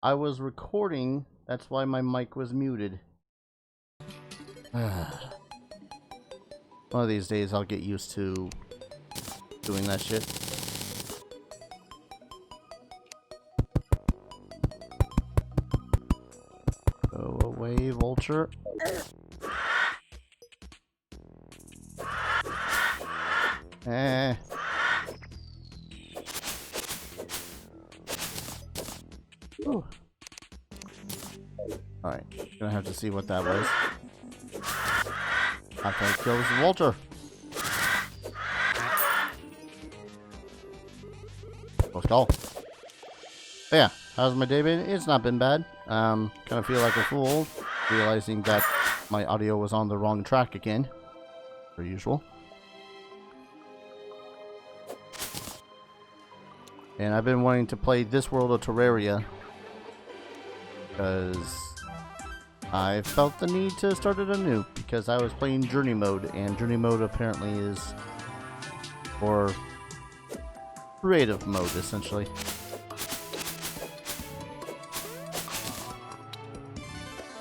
I was recording. That's why my mic was muted. One of these days I'll get used to doing that shit. Go away, vulture. Eh. Alright, gonna have to see what that was. After I kill this vulture. Let's go. But yeah, how's my day been? It's not been bad. Kind of feel like a fool, realizing that my audio was on the wrong track again, per usual. And I've been wanting to play this world of Terraria because I felt the need to start it anew because I was playing Journey mode, and Journey mode apparently is for creative mode, essentially.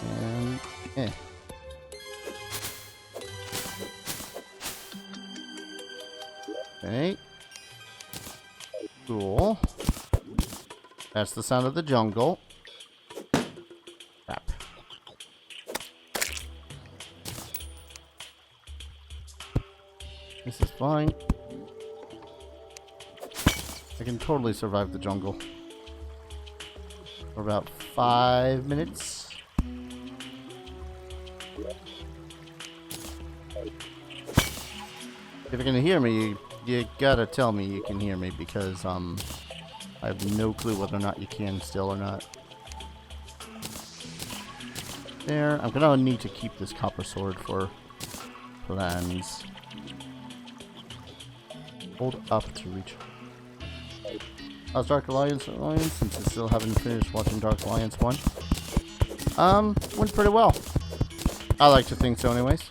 And okay. Cool. That's the sound of the jungle. Crap. This is fine. I can totally survive the jungle for about 5 minutes. If you can hear me, you gotta tell me you can hear me, because I have no clue whether or not you can still or not. There, I'm gonna need to keep this copper sword for plans. Hold up to reach. How's Dark Alliance, since I still haven't finished watching Dark Alliance 1? Went pretty well. I like to think so anyways.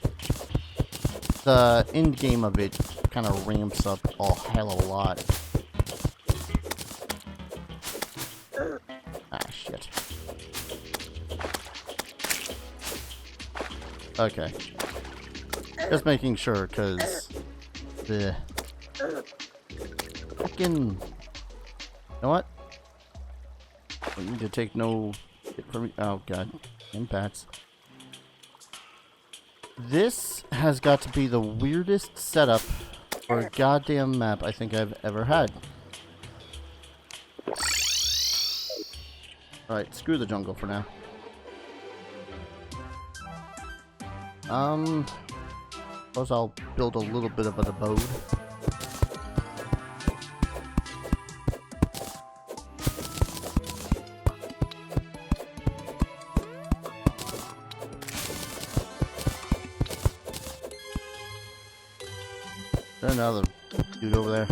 The end game of it kind of ramps up a hell of a lot. Ah, shit. Okay. Just making sure, because the fucking... You know what? I need to take no hit from me. Oh god. Impacts. This has got to be the weirdest setup for a goddamn map I think I've ever had. Alright, screw the jungle for now. Suppose I'll build a little bit of an abode. There's another dude over there.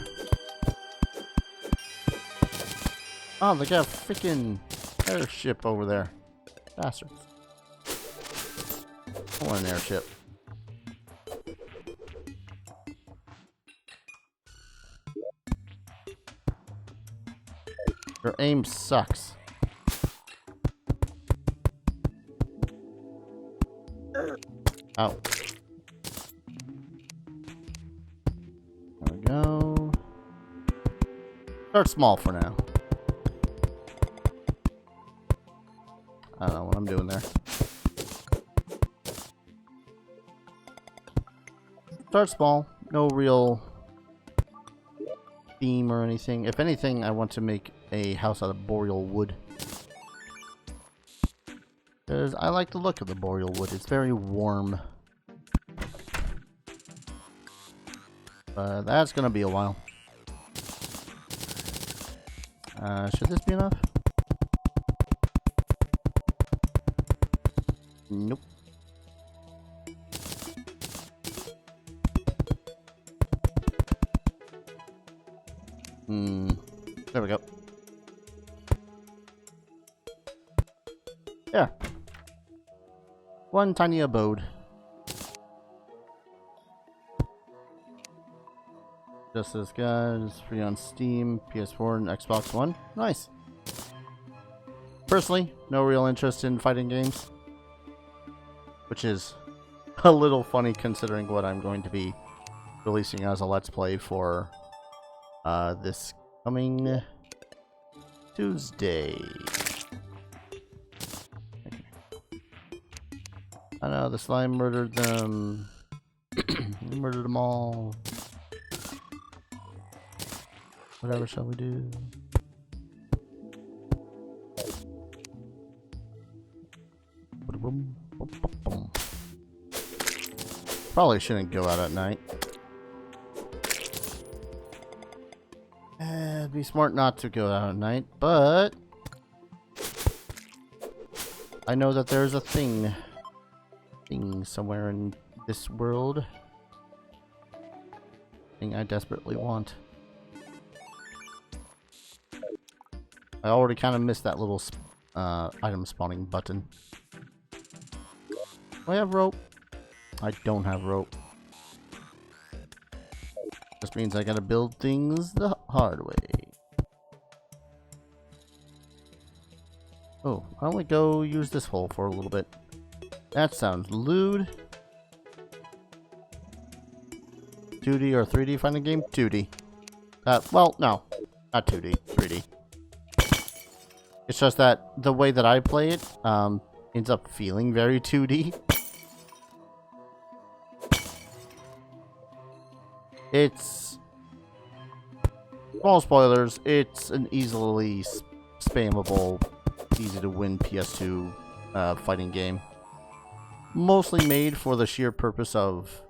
Oh, they got a freaking airship over there. Bastards. I want an airship. Your aim sucks. Ow. There we go. Start small for now. I don't know what I'm doing there. Start small. No real theme or anything. If anything, I want to make a house out of boreal wood. Because I like the look of the boreal wood. It's very warm. But that's going to be a while. Should this be enough? Nope. There we go. There. One tiny abode. Just this guy is free on Steam, PS4, and Xbox One. Nice. Personally, no real interest in fighting games. Which is a little funny considering what I'm going to be releasing as a Let's Play for this coming Tuesday. I know, the slime murdered them. He murdered them all. Whatever shall we do? Probably shouldn't go out at night. It'd be smart not to go out at night, but I know that there's a thing somewhere in this world. Thing I desperately want. I already kind of missed that little item spawning button. Do I have rope? I don't have rope. This means I gotta build things the hard way. Oh, why don't we go use this hole for a little bit? That sounds lewd. 2D or 3D fighting game? 2D. Well, no. Not 2D. 3D. It's just that the way that I play it, ends up feeling very 2D. It's... small spoilers, it's an easily spammable, easy to win PS2 fighting game. Mostly made for the sheer purpose of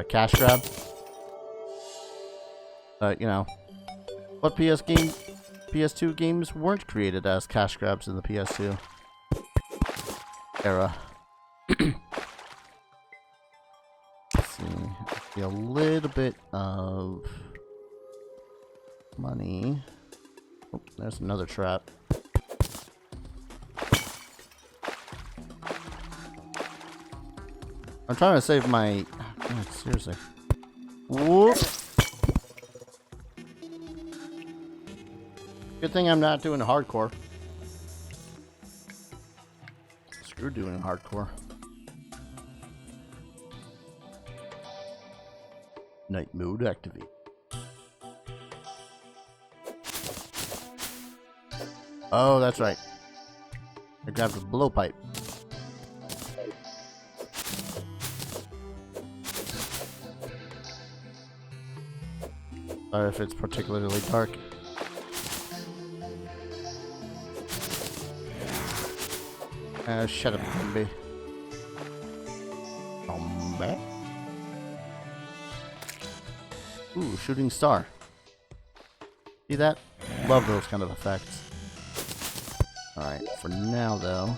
cash grab. You know, what PS2 games weren't created as cash grabs in the PS2 era. Let's see, a little bit of money. Oh, there's another trap. I'm trying to save my... God, seriously. Whoop! Good thing I'm not doing hardcore. Screw doing hardcore. Night mode activate. Oh, that's right. I grabbed a blowpipe. Sorry if it's particularly dark. Shut up, zombie. Zombie. Ooh, shooting star. See that? Love those kind of effects. Alright, for now though.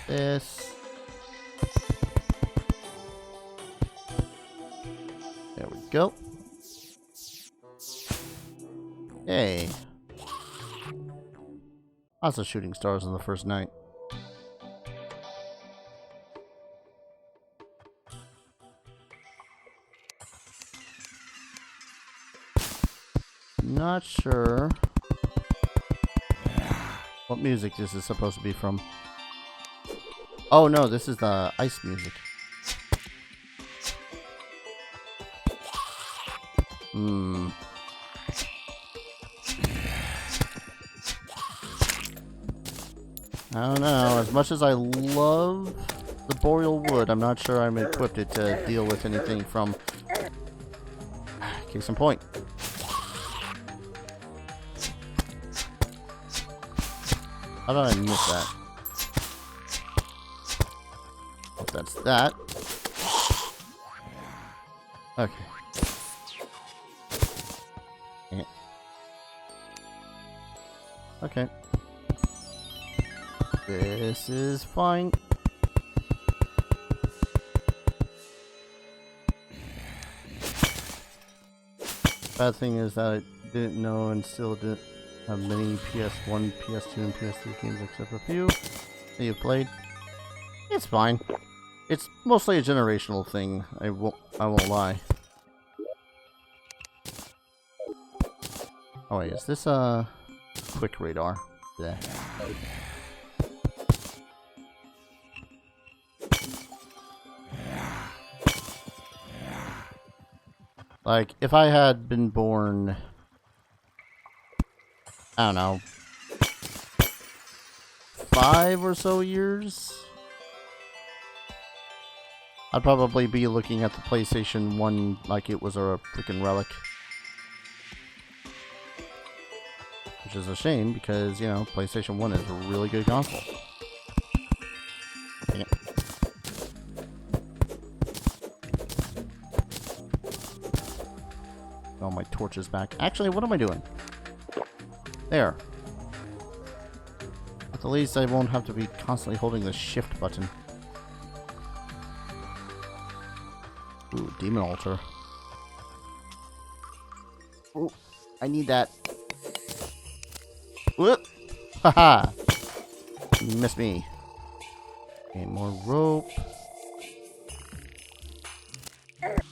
This. There we go. Hey. Lots of shooting stars on the first night. Not sure what music this is supposed to be from. Oh no, this is the ice music. I don't know. As much as I love the boreal wood, I'm not sure I'm equipped to deal with anything from... Case in point. How did I miss that? Oh, that's that. Okay. Dang it. Okay. This is fine. Bad thing is that I didn't know and still didn't have many PS1, PS2, and PS3 games except a few that you've played. It's fine. It's mostly a generational thing. I won't lie. Oh wait, is this quick radar. Yeah. Like, if I had been born, I don't know, 5 or so years, I'd probably be looking at the PlayStation 1 like it was a freaking relic. Which is a shame because, you know, PlayStation 1 is a really good console. Dang it. Oh, my torch is back. Actually, what am I doing? There. At the least, I won't have to be constantly holding the shift button. Ooh, demon altar. Ooh, I need that. Whoop! Haha! You missed me. Okay, more rope.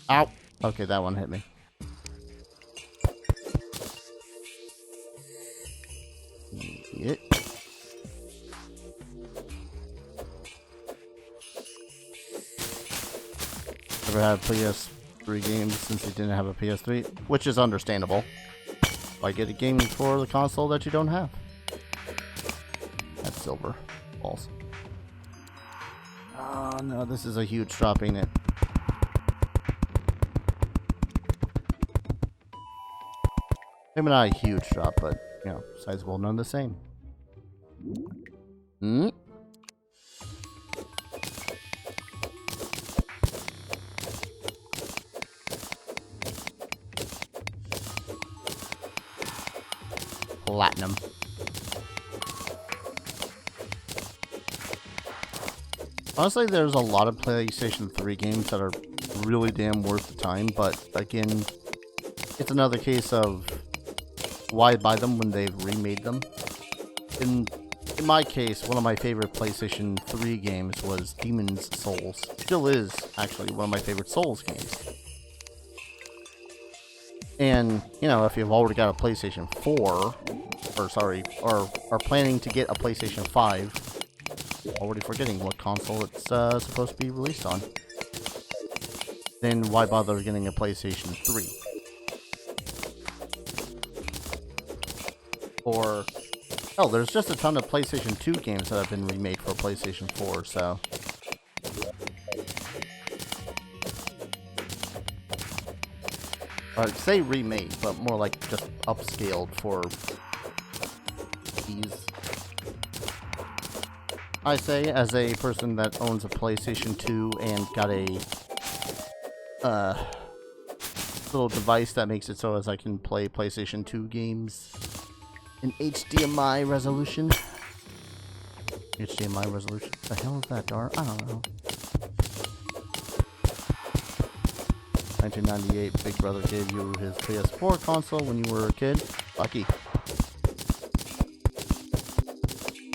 Ow! Okay, that one hit me. It. Never had PS3 games since they didn't have a PS3, which is understandable. Why get a game for the console that you don't have? That's silver. Balls. Oh no, this is a huge drop, ain't it? Maybe not a huge drop, but, you know, sizable none the same. Hmm? Platinum. Honestly, there's a lot of PlayStation 3 games that are really damn worth the time, but again, it's another case of why buy them when they've remade them. In my case, one of my favorite PlayStation 3 games was Demon's Souls. Still is, actually, one of my favorite Souls games. And, you know, if you've already got a PlayStation 4, or are planning to get a PlayStation 5, already forgetting what console it's supposed to be released on, then why bother getting a PlayStation 3? Or, hell, there's just a ton of PlayStation 2 games that have been remade for PlayStation 4, so... I'd say remade, but more like just upscaled for ease. I say, as a person that owns a PlayStation 2 and got a little device that makes it so as I can play PlayStation 2 games in HDMI resolution. HDMI resolution? The hell is that, Dar? I don't know. 1998, Big Brother gave you his PS4 console when you were a kid. Lucky.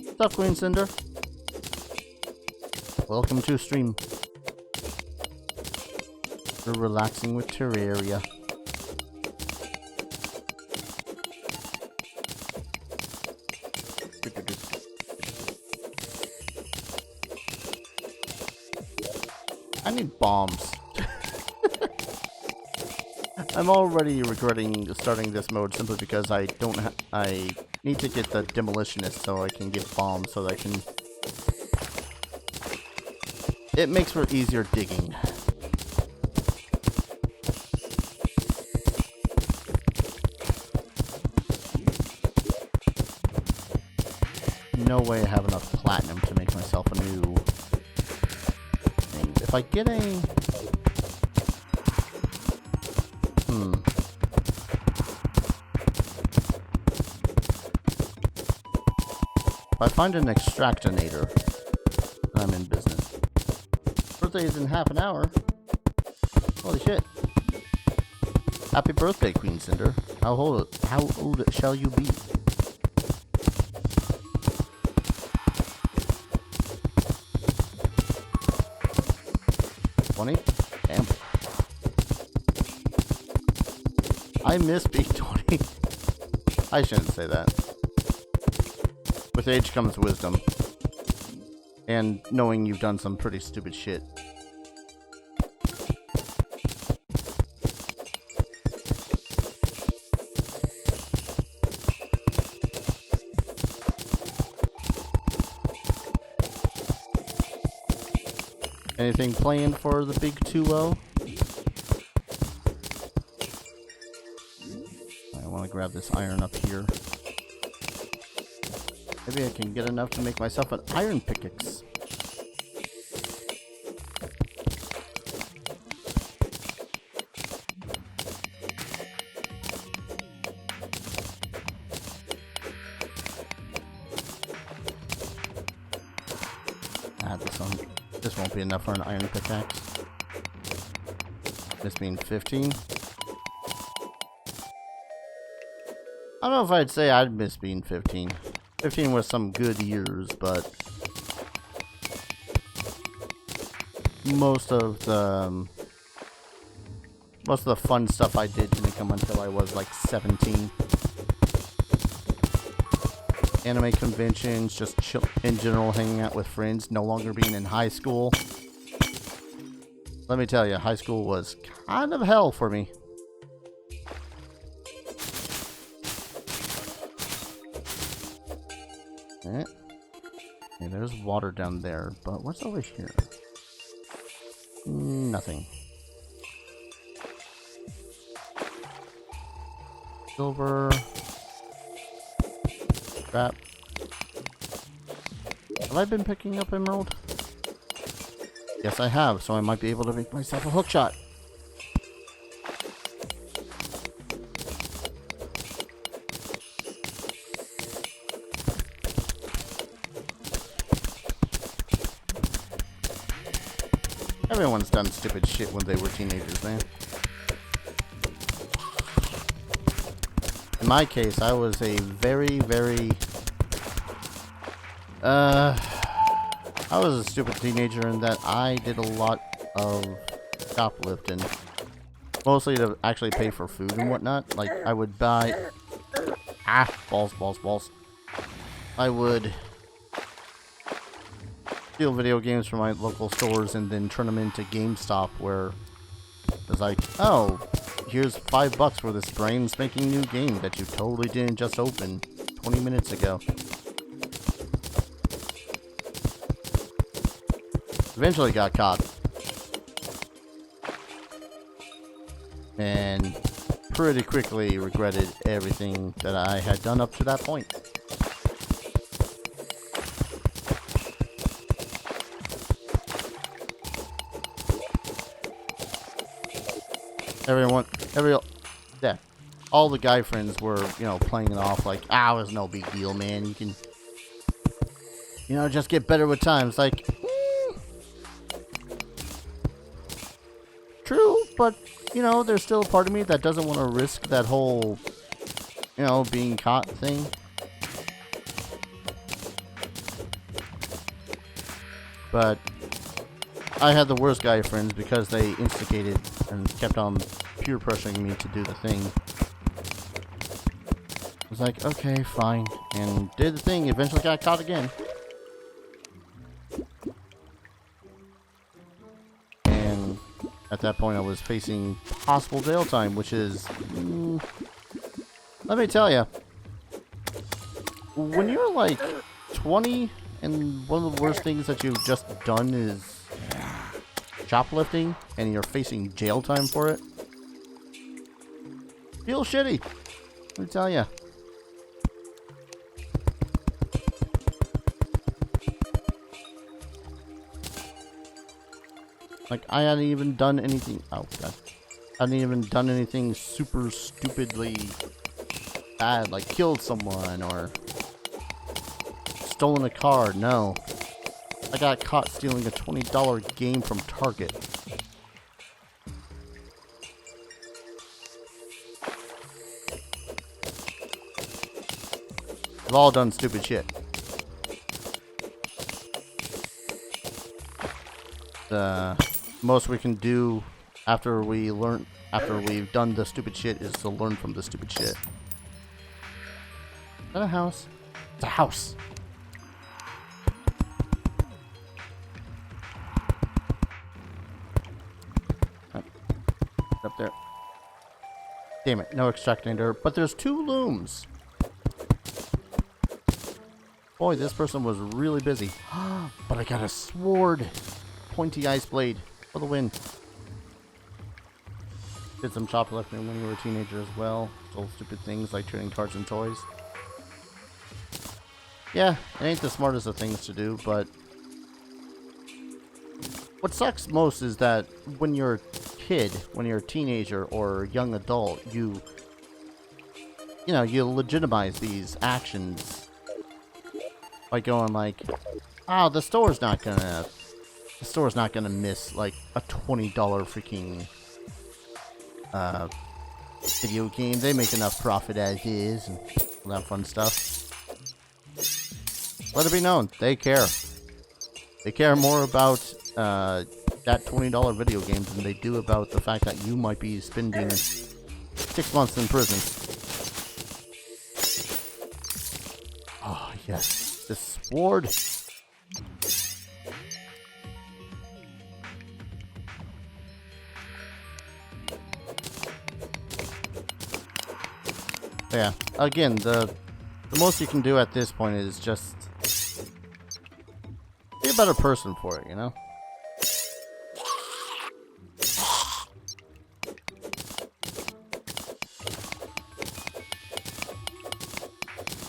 What's up, Queen Cinder? Welcome to stream. We're relaxing with Terraria. I need bombs. I'm already regretting starting this mode simply because I don't I need to get the demolitionist so I can get bombs so that I can... It makes for easier digging. No way I have enough platinum to make myself a new thing. If I get a... If I find an extractinator, I'm in business. Birthday is in half an hour. Holy shit. Happy birthday, Queen Cinder. How old shall you be? Damn. I miss being 20. I shouldn't say that. With age comes wisdom. And knowing you've done some pretty stupid shit. Anything planned for the big 2-0? I want to grab this iron up here. Maybe I can get enough to make myself an iron pickaxe. This won't be enough for an iron pickaxe. This being 15. I don't know if I'd say I'd miss being 15. 15 was some good years, but most of the fun stuff I did didn't come until I was like 17. Anime conventions, just chill in general, hanging out with friends, no longer being in high school. Let me tell you, high school was kind of hell for me. Okay, there's water down there, but what's over here? Nothing. Silver. Crap. Have I been picking up emerald? Yes, I have, so I might be able to make myself a hook shot. Everyone's done stupid shit when they were teenagers, man. In my case, I was a very I was a stupid teenager in that I did a lot of shoplifting. Mostly to actually pay for food and whatnot. Like, I would buy... balls. I would steal video games from my local stores and then turn them into GameStop, where it's like, oh, here's $5 for this brain-spanking new game that you totally didn't just open 20 minutes ago. Eventually got caught. And pretty quickly regretted everything that I had done up to that point. All the guy friends were, you know, playing it off like, it was no big deal, man. You can, you know, just get better with time. It's like, true, but, you know, there's still a part of me that doesn't want to risk that whole, you know, being caught thing. But I had the worst guy friends because they instigated and kept on peer pressuring me to do the thing. I was like, okay, fine, and did the thing. Eventually got caught again. And at that point I was facing possible jail time, which is, let me tell you, when you're like 20 and one of the worst things that you've just done is shoplifting and you're facing jail time for it, feels shitty, let me tell you. Like, I hadn't even done anything. Oh, God. I hadn't even done anything super stupidly bad, like killed someone or stolen a car. No. I got caught stealing a $20 game from Target. We've all done stupid shit. The most we can do after we've done the stupid shit is to learn from the stupid shit. Is that a house? It's a house. Damn it, no extractor, but there's 2 looms. Boy, this person was really busy. But I got a sword. Pointy ice blade for the win. Did some shoplifting when you were a teenager as well. Stole stupid things like trading cards and toys. Yeah, it ain't the smartest of things to do, but what sucks most is that when you're a kid, when you're a teenager or a young adult, you legitimize these actions by going like, oh, the store's not gonna miss like a $20 freaking video game. They make enough profit as is and all that fun stuff. Let it be known, they care. They care more about that $20 video game than they do about the fact that you might be spending 6 months in prison. Oh, yes. This sword. Yeah. Again, the most you can do at this point is just be a better person for it, you know?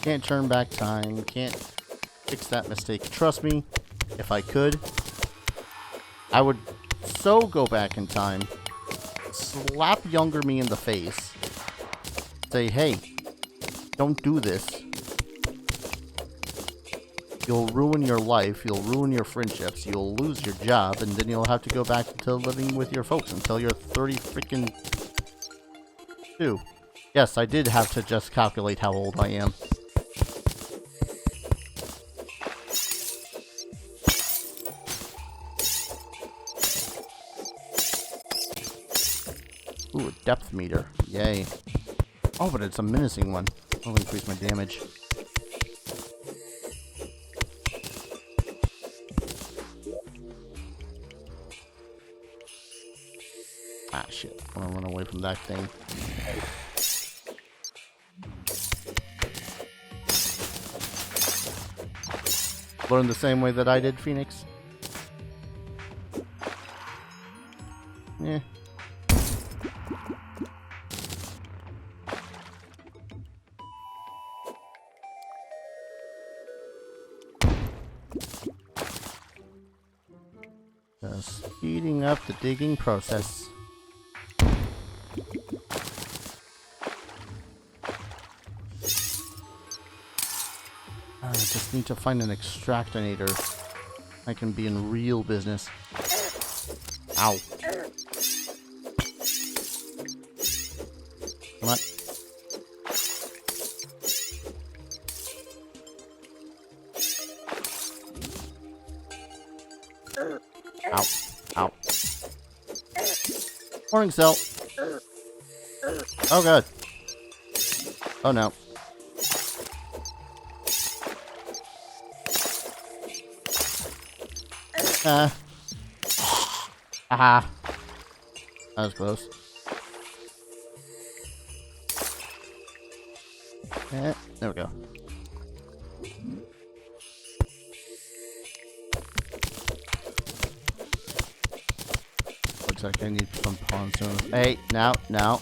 Can't turn back time, can't fix that mistake. Trust me, if I could, I would so go back in time, slap younger me in the face, say, hey, don't do this. You'll ruin your life, you'll ruin your friendships, you'll lose your job, and then you'll have to go back to living with your folks until you're 30 freaking 2. Yes, I did have to just calculate how old I am. Ooh, a depth meter. Yay. Oh, but it's a menacing one. I'll increase my damage. Ah, shit. I want to run away from that thing. Learn the same way that I did, Phoenix? Yeah. Just speeding up the digging process. I just need to find an extractinator. I can be in real business. Ow. Come on. Ow. Ow. Warning cell. Oh god. Oh no. Aha. That was close. There we go. Looks like I need some pontoon. Hey, no, no,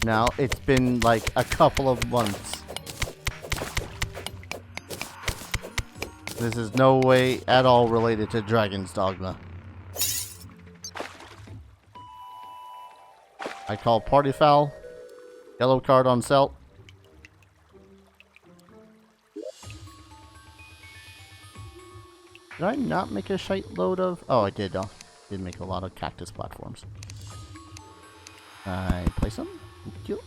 no. It's been like a couple of months. This is no way at all related to Dragon's Dogma. I call party foul. Yellow card on cell. Did I not make a shite load of? Oh, I did. Did make a lot of cactus platforms. I place them. Thank you.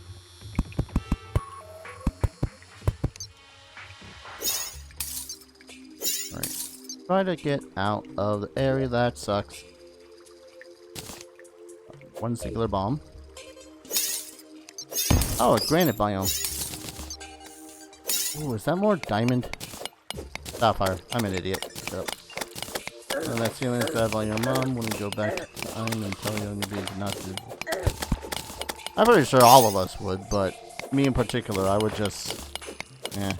Alright. Try to get out of the area that sucks. One singular bomb. Oh, a granite biome. Ooh, is that more diamond? Sapphire. I'm an idiot. Shut up. And that ceiling's bad by your mom. When we go back to time and tell you to not to. I'm pretty sure all of us would, but me in particular, I would just... Eh.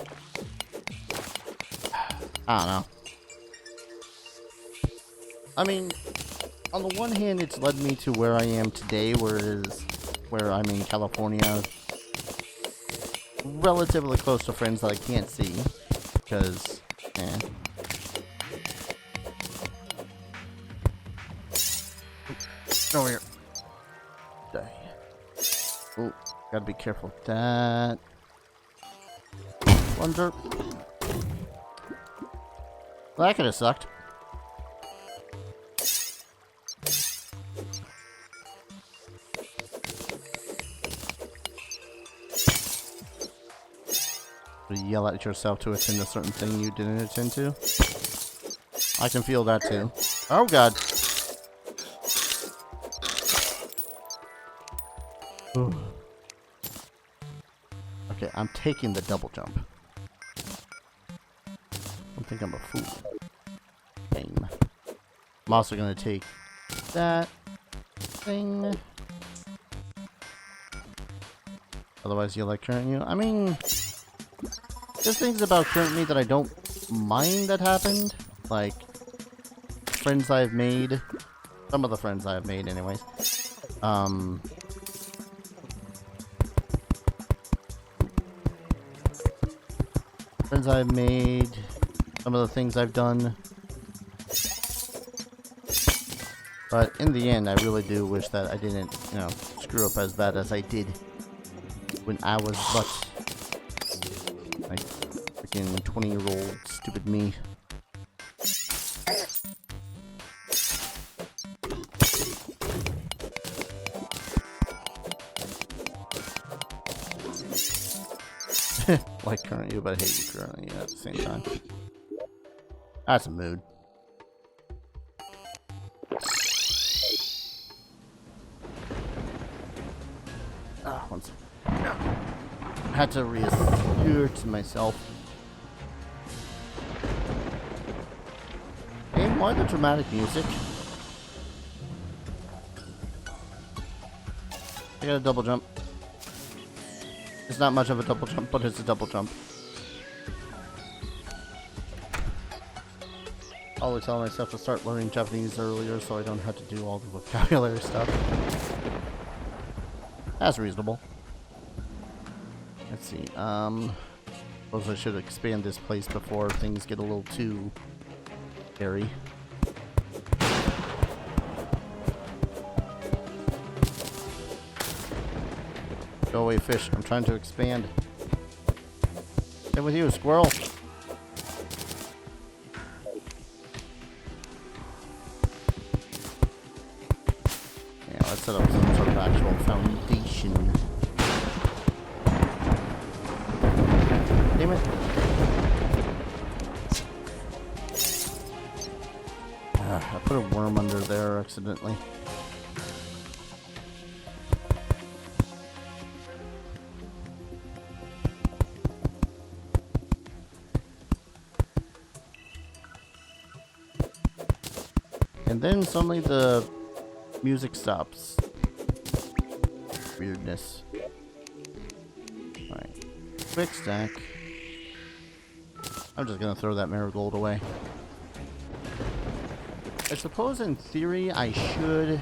I don't know. I mean, on the one hand, it's led me to where I am today, where I'm in California, relatively close to friends that I can't see, because, eh. Over here. Die. Oh, gotta be careful with that. Plunger. Well, that could have sucked. You yell at yourself to attend a certain thing you didn't attend to. I can feel that too. Oh god. Okay, I'm taking the double jump. I think I'm a fool. Game. I'm also gonna take that thing. Otherwise, you like current you. I mean, there's things about current me that I don't mind that happened. Like friends I've made. Some of the friends I've made, anyways. Friends I've made, some of the things I've done. But in the end, I really do wish that I didn't, you know, screw up as bad as I did when I was but like freaking 20-year-old stupid me. Like current you, but I hate you current you at the same time. That's a mood. Ah, one second. I had to reassert myself. Hey, why the dramatic music? I got a double jump. It's not much of a double jump, but it's a double jump. Always tell myself to start learning Japanese earlier so I don't have to do all the vocabulary stuff. That's reasonable. Let's see, suppose I should expand this place before things get a little too scary. Go away, fish. I'm trying to expand. Stay with you, squirrel. Yeah, let's set up some sort of actual foundation. Damn it. I put a worm under there accidentally. And then suddenly the music stops. Weirdness. Alright. Quick stack. I'm just gonna throw that marigold away. I suppose in theory I should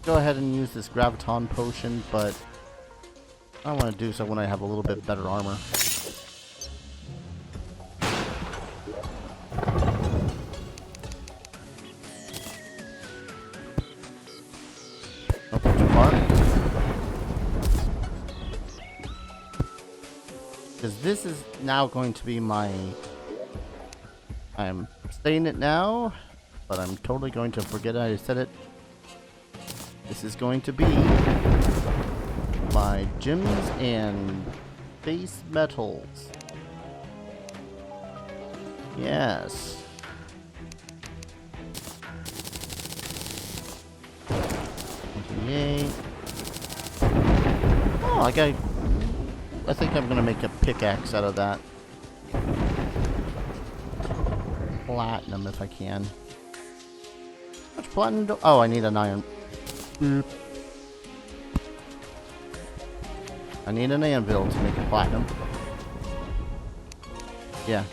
go ahead and use this graviton potion, but I don't want to do so when I have a little bit better armor. Because this is now going to be my... I'm saying it now, but I'm totally going to forget I said it. This is going to be my gems and base metals. Yes. Yay. Oh, I think I'm gonna make a pickaxe out of that. Platinum if I can. How much platinum do— oh, I need an iron. I need an anvil to make it platinum. Yeah.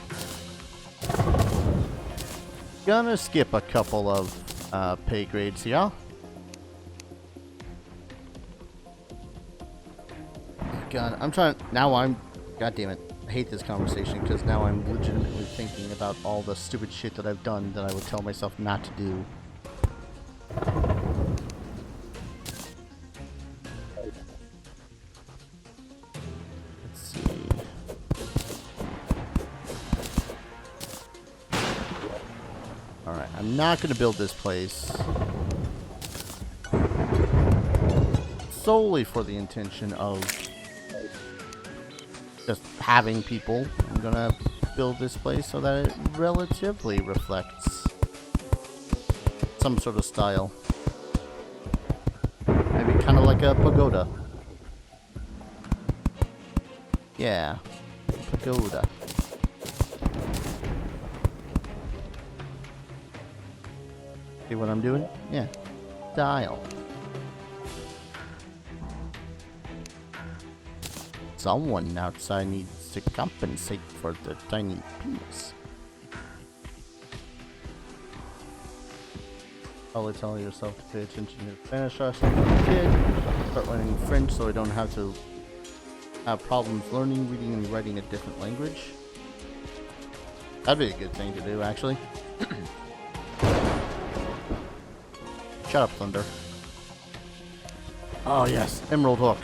Gonna skip a couple of pay grades here. God, I'm trying. Now I'm. God damn it. I hate this conversation because now I'm legitimately thinking about all the stupid shit that I've done that I would tell myself not to do. Let's see. Alright, I'm not going to build this place solely for the intention of just having people. I'm gonna build this place so that it relatively reflects some sort of style. Maybe kind of like a pagoda. Yeah, pagoda. See what I'm doing? Yeah, style. Someone outside needs to compensate for the tiny penis. Probably tell yourself to pay attention to Spanish class like a kid. Start learning French so I don't have to have problems learning, reading, and writing a different language. That'd be a good thing to do, actually. Shut up, Thunder. Oh yes, Emerald Hook.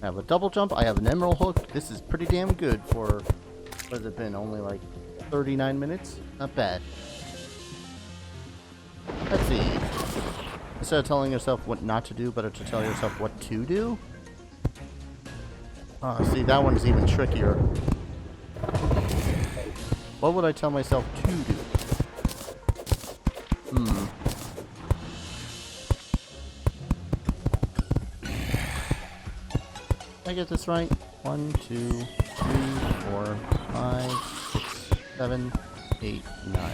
I have a double jump, I have an emerald hook. This is pretty damn good for, what has it been, only like 39 minutes? Not bad. Let's see. Instead of telling yourself what not to do, better to tell yourself what to do? See, that one's even trickier. What would I tell myself to do? Did I get this right? 1, 2, 3, 4, 5, 6, 7, 8, 9.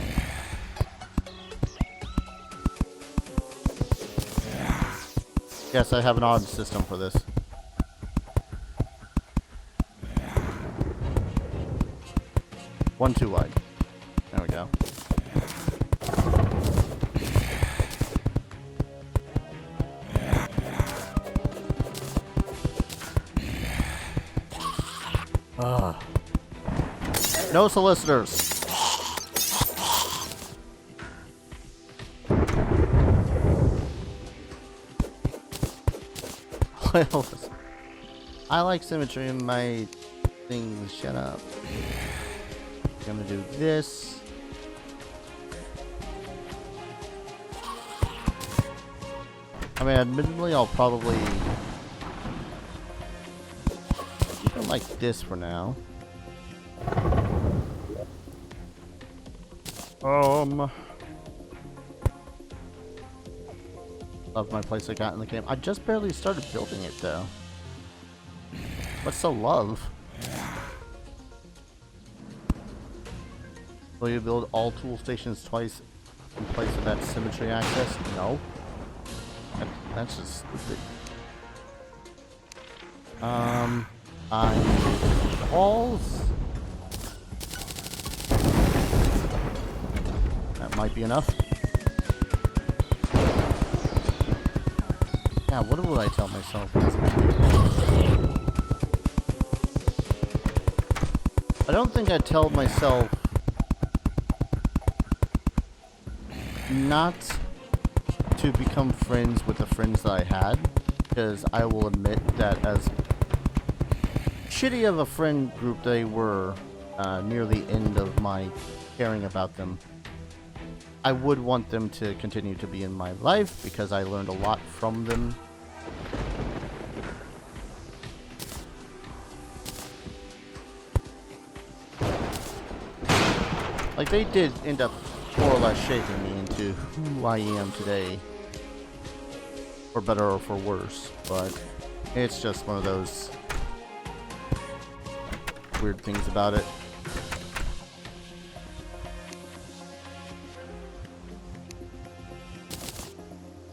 Yes, I have an odd system for this. One too wide. There we go. No solicitors. I like symmetry in my things. Shut up. I'm gonna do this. I mean, admittedly, I'll probably keep it like this for now. Love my place I got in the game. I just barely started building it though. What's the love? Will you build all tool stations twice in place of that symmetry access? No. That's just stupid. I need walls. That might be enough. Yeah, what would I tell myself? I don't think I'd tell myself not to become friends with the friends that I had, because I will admit that as shitty of a friend group they were near the end of my caring about them, I would want them to continue to be in my life because I learned a lot from them. Like, they did end up more or less shaping me into who I am today. For better or for worse, but it's just one of those weird things about it.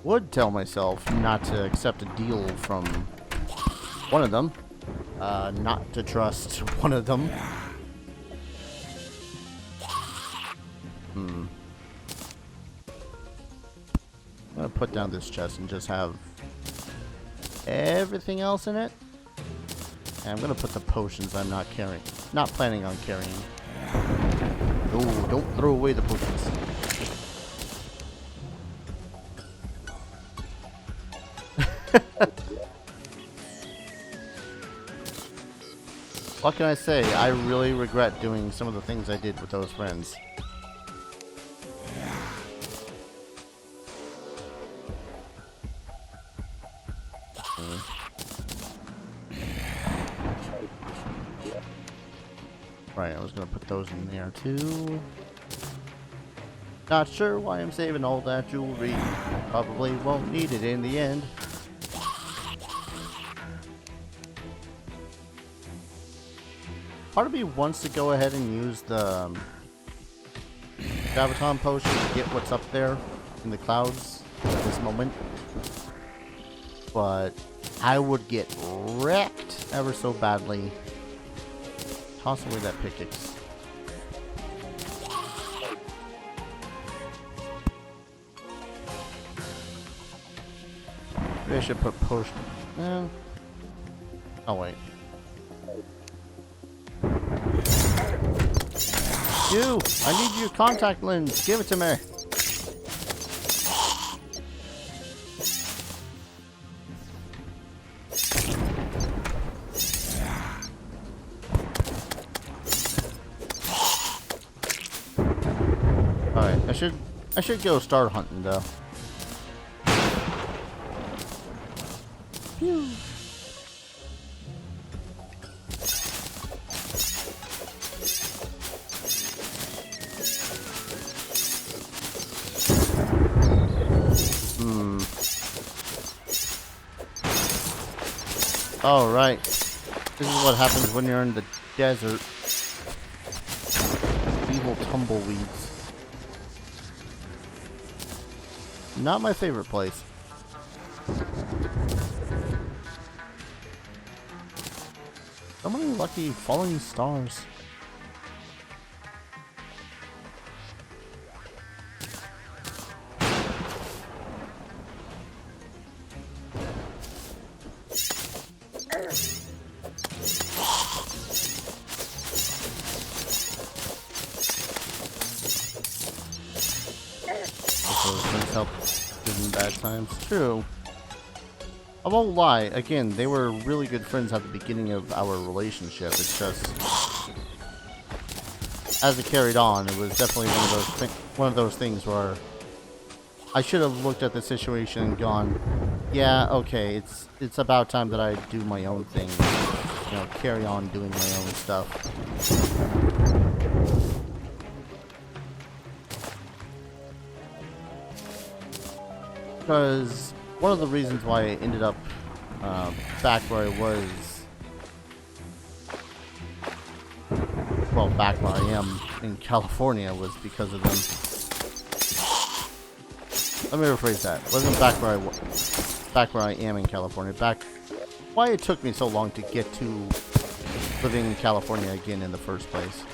would tell myself not to accept a deal from one of them. Not to trust one of them. I'm gonna put down this chest and just have everything else in it. And I'm gonna put the potions I'm not carrying. Not planning on carrying. Oh, don't throw away the potions. What can I say? I really regret doing some of the things I did with those friends. Right, I was gonna put those in there too. Not sure why I'm saving all that jewelry. Probably won't need it in the end. Part of me wants to go ahead and use the Graviton potion to get what's up there in the clouds at this moment. But I would get wrecked ever so badly. Toss away that pickaxe. Maybe I should put potion. Oh wait. You! I need your contact lens. Give it to me. Alright, I should go star hunting though. Phew. Oh, right. This is what happens when you're in the desert. Evil tumbleweeds. Not my favorite place. So many lucky falling stars. Help in bad times. True. I won't lie. Again, they were really good friends at the beginning of our relationship. It's just as it carried on, it was definitely one of those things where I should have looked at the situation and gone, yeah, okay, it's about time that I do my own thing. You know, carry on doing my own stuff. Because one of the reasons why I ended up back where I was, well, back where I am in California, was because of them. Let me rephrase that. It wasn't back where I am in California. Back why it took me so long to get to living in California again in the first place.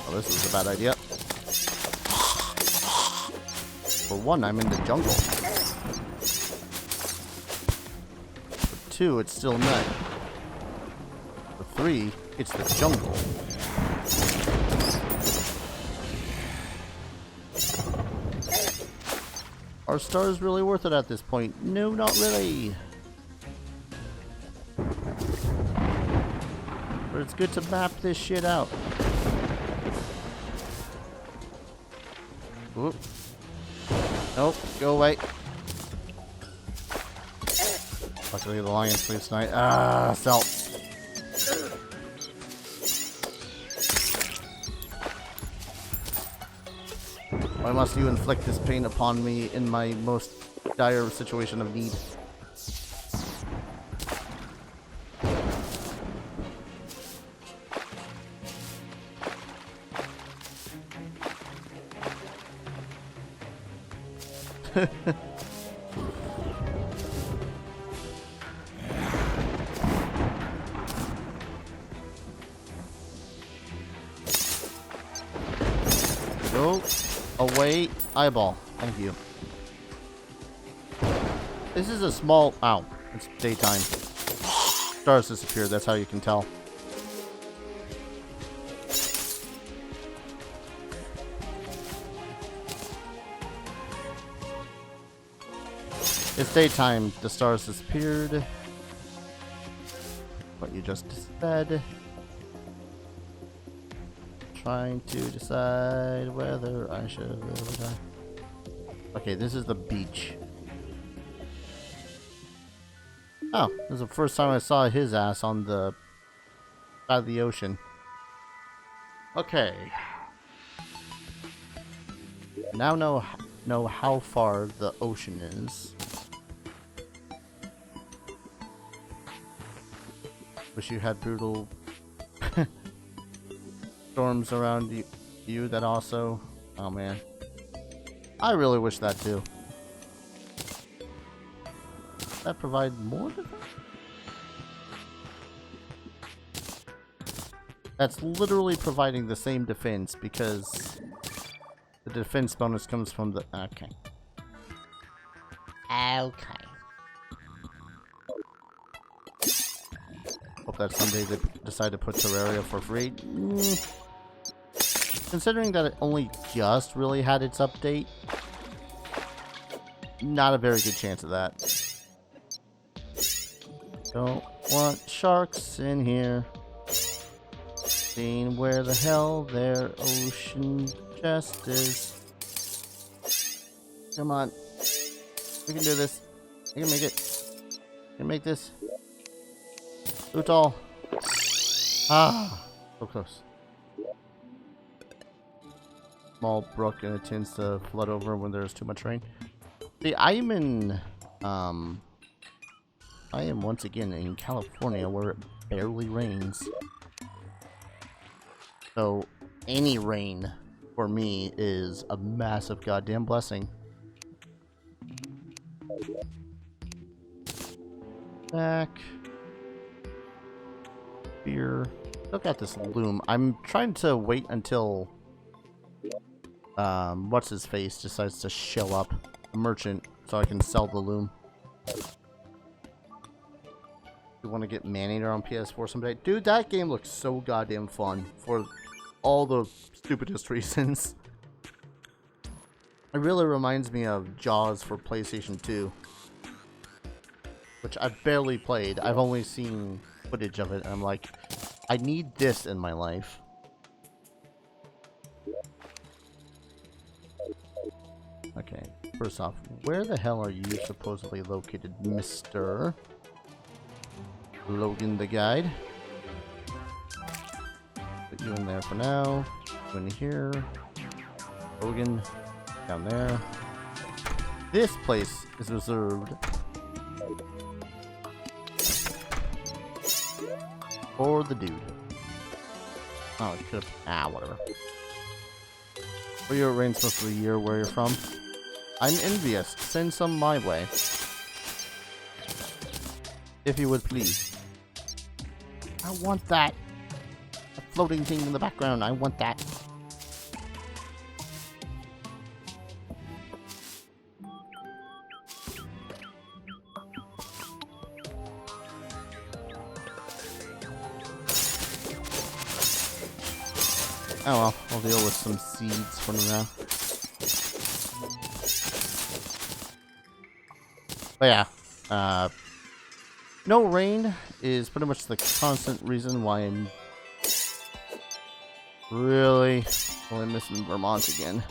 Oh, this is a bad idea. For one, I'm in the jungle. For two, it's still night. For three, it's the jungle. Are stars really worth it at this point? No, not really. But it's good to map this shit out. Oop. Nope, go away. Luckily the lion sleeps tonight. Ah, self. Why must you inflict this pain upon me in my most dire situation of need? Go away, eyeball. Thank you. This is a small... Ow. It's daytime. Stars disappeared. That's how you can tell. It's daytime. The stars disappeared. What you just said. Trying to decide whether I should... Okay, this is the beach. Oh, this is the first time I saw his ass on the side of the ocean. Okay. Now know how far the ocean is. Wish you had brutal storms around you that also... Oh man. I really wish that too. Does that provide more defense? That's literally providing the same defense because the defense bonus comes from the... Okay. Okay. Hope that someday they decide to put Terraria for free. Considering that it only just really had its update, not a very good chance of that. Don't want sharks in here. Seeing where the hell their ocean chest is. Come on. We can do this. We can make it. We can make this. Utal. Ah. So close. Small brook and it tends to flood over when there's too much rain. See, I am once again in California where it barely rains. So any rain for me is a massive goddamn blessing. Back. Beer. Look at this loom. I'm trying to wait until what's his face decides to show up, a merchant, so I can sell the loom. You want to get Maneater on PS4 someday? Dude, that game looks so goddamn fun for all the stupidest reasons. It really reminds me of Jaws for PlayStation 2, which I've barely played. I've only seen footage of it, and I'm like, I need this in my life. Okay, first off, where the hell are you supposedly located, Mr. Logan the guide? Put you in there for now. You in here. Logan down there. This place is reserved for the dude. Oh, it could have. Ah, whatever. Where your rain's supposed to be year where you're from? I'm envious. Send some my way. If you would please. I want that. A floating thing in the background. I want that. Oh well, I'll deal with some seeds for now. But yeah, no rain is pretty much the constant reason why I'm really missing Vermont again.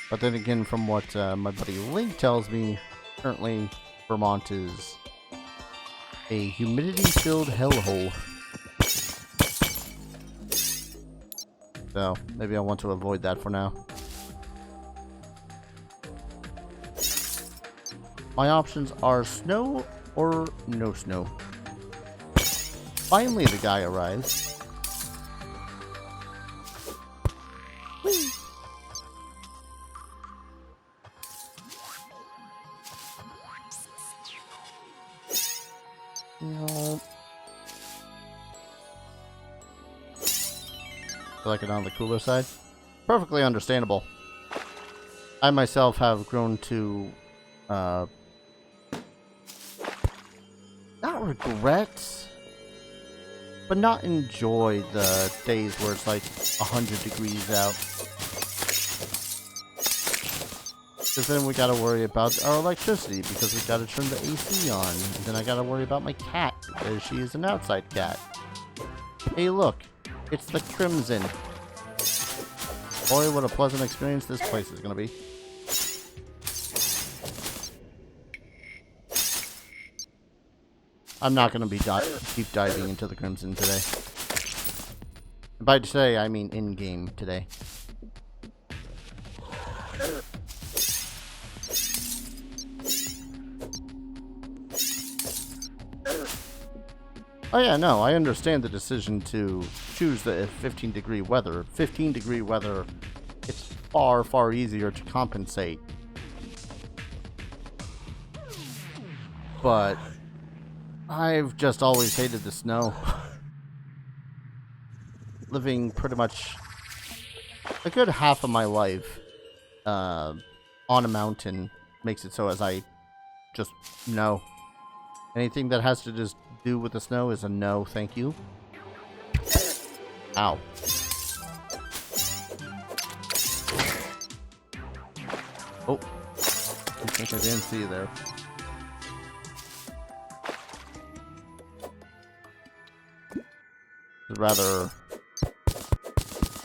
But then again, from what my buddy Link tells me, currently Vermont is a humidity-filled hellhole. So maybe I want to avoid that for now. My options are snow or no snow. Finally, the guy arrives. Whee! No. Feel like it on the cooler side. Perfectly understandable. I myself have grown to, not regret, but not enjoy the days where it's like 100 degrees out. Because then we gotta worry about our electricity, because we gotta turn the AC on. And then I gotta worry about my cat, because she is an outside cat. Hey look, it's the Crimson. Boy, what a pleasant experience this place is gonna be. I'm not gonna be deep diving into the Crimson today. And by today, I mean in-game today. Oh yeah, no, I understand the decision to choose the 15-degree weather. 15-degree weather, it's far, far easier to compensate. But I've just always hated the snow. Living pretty much a good half of my life on a mountain makes it so as I just no. Anything that has to just do with the snow is a no, thank you. Ow. Oh. I think I didn't see you there. Rather...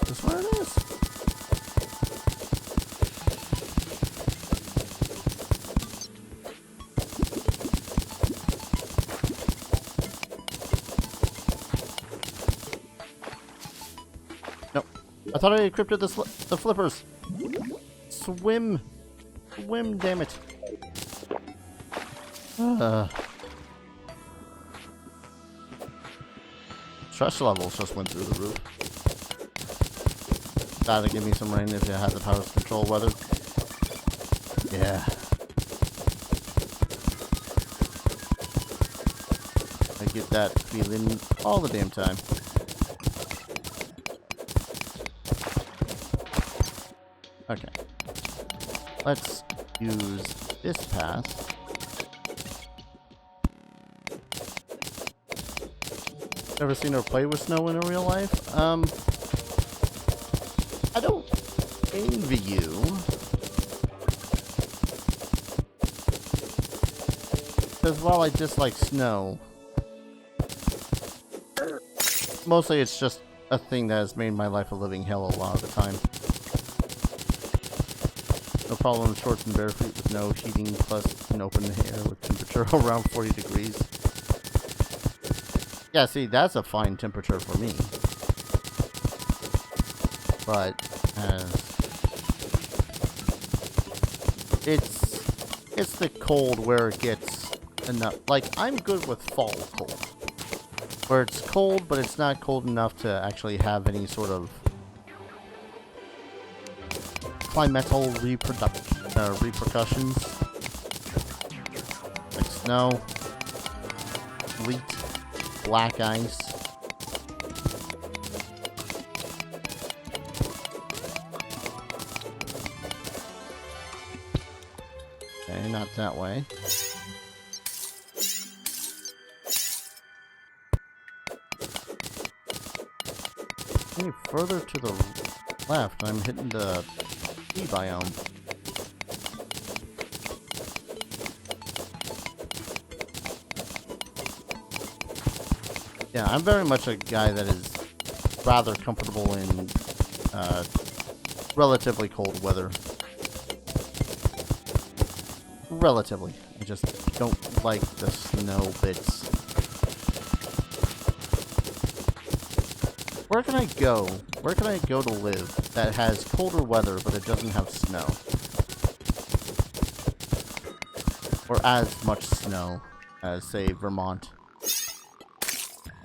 Is this where it is? Nope. I thought I equipped the flippers. Swim. Swim, damn it. Stress levels just went through the roof. Gotta give me some rain if you have the power to control weather. Yeah. I get that feeling all the damn time. Okay. Let's use this path. Ever seen her play with snow in real life? I don't envy you. Because while I dislike snow, mostly it's just a thing that has made my life a living hell a lot of the time. No problem, shorts and barefoot with no heating, plus an open air with temperature around 40 degrees. Yeah, see, that's a fine temperature for me. But, it's the cold where it gets enough. Like, I'm good with fall cold. Where it's cold, but it's not cold enough to actually have any sort of climatal repercussions. Like snow, sleet, black ice. Okay, not that way. Any further to the left, I'm hitting the E biome. Yeah, I'm very much a guy that is rather comfortable in relatively cold weather. Relatively. I just don't like the snow bits. Where can I go? Where can I go to live that has colder weather but it doesn't have snow? Or as much snow as, say, Vermont.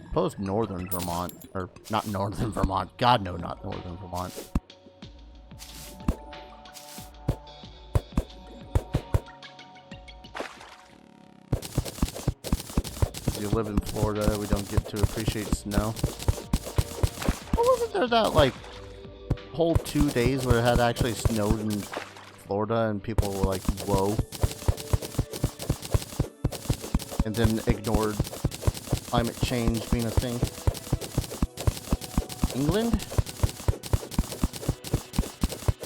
Suppose northern Vermont, or not northern Vermont. God, no, not northern Vermont. because you live in Florida, we don't get to appreciate snow. But wasn't there that, like, whole 2 days where it had actually snowed in Florida and people were like, whoa? And then ignored climate change being a thing. England?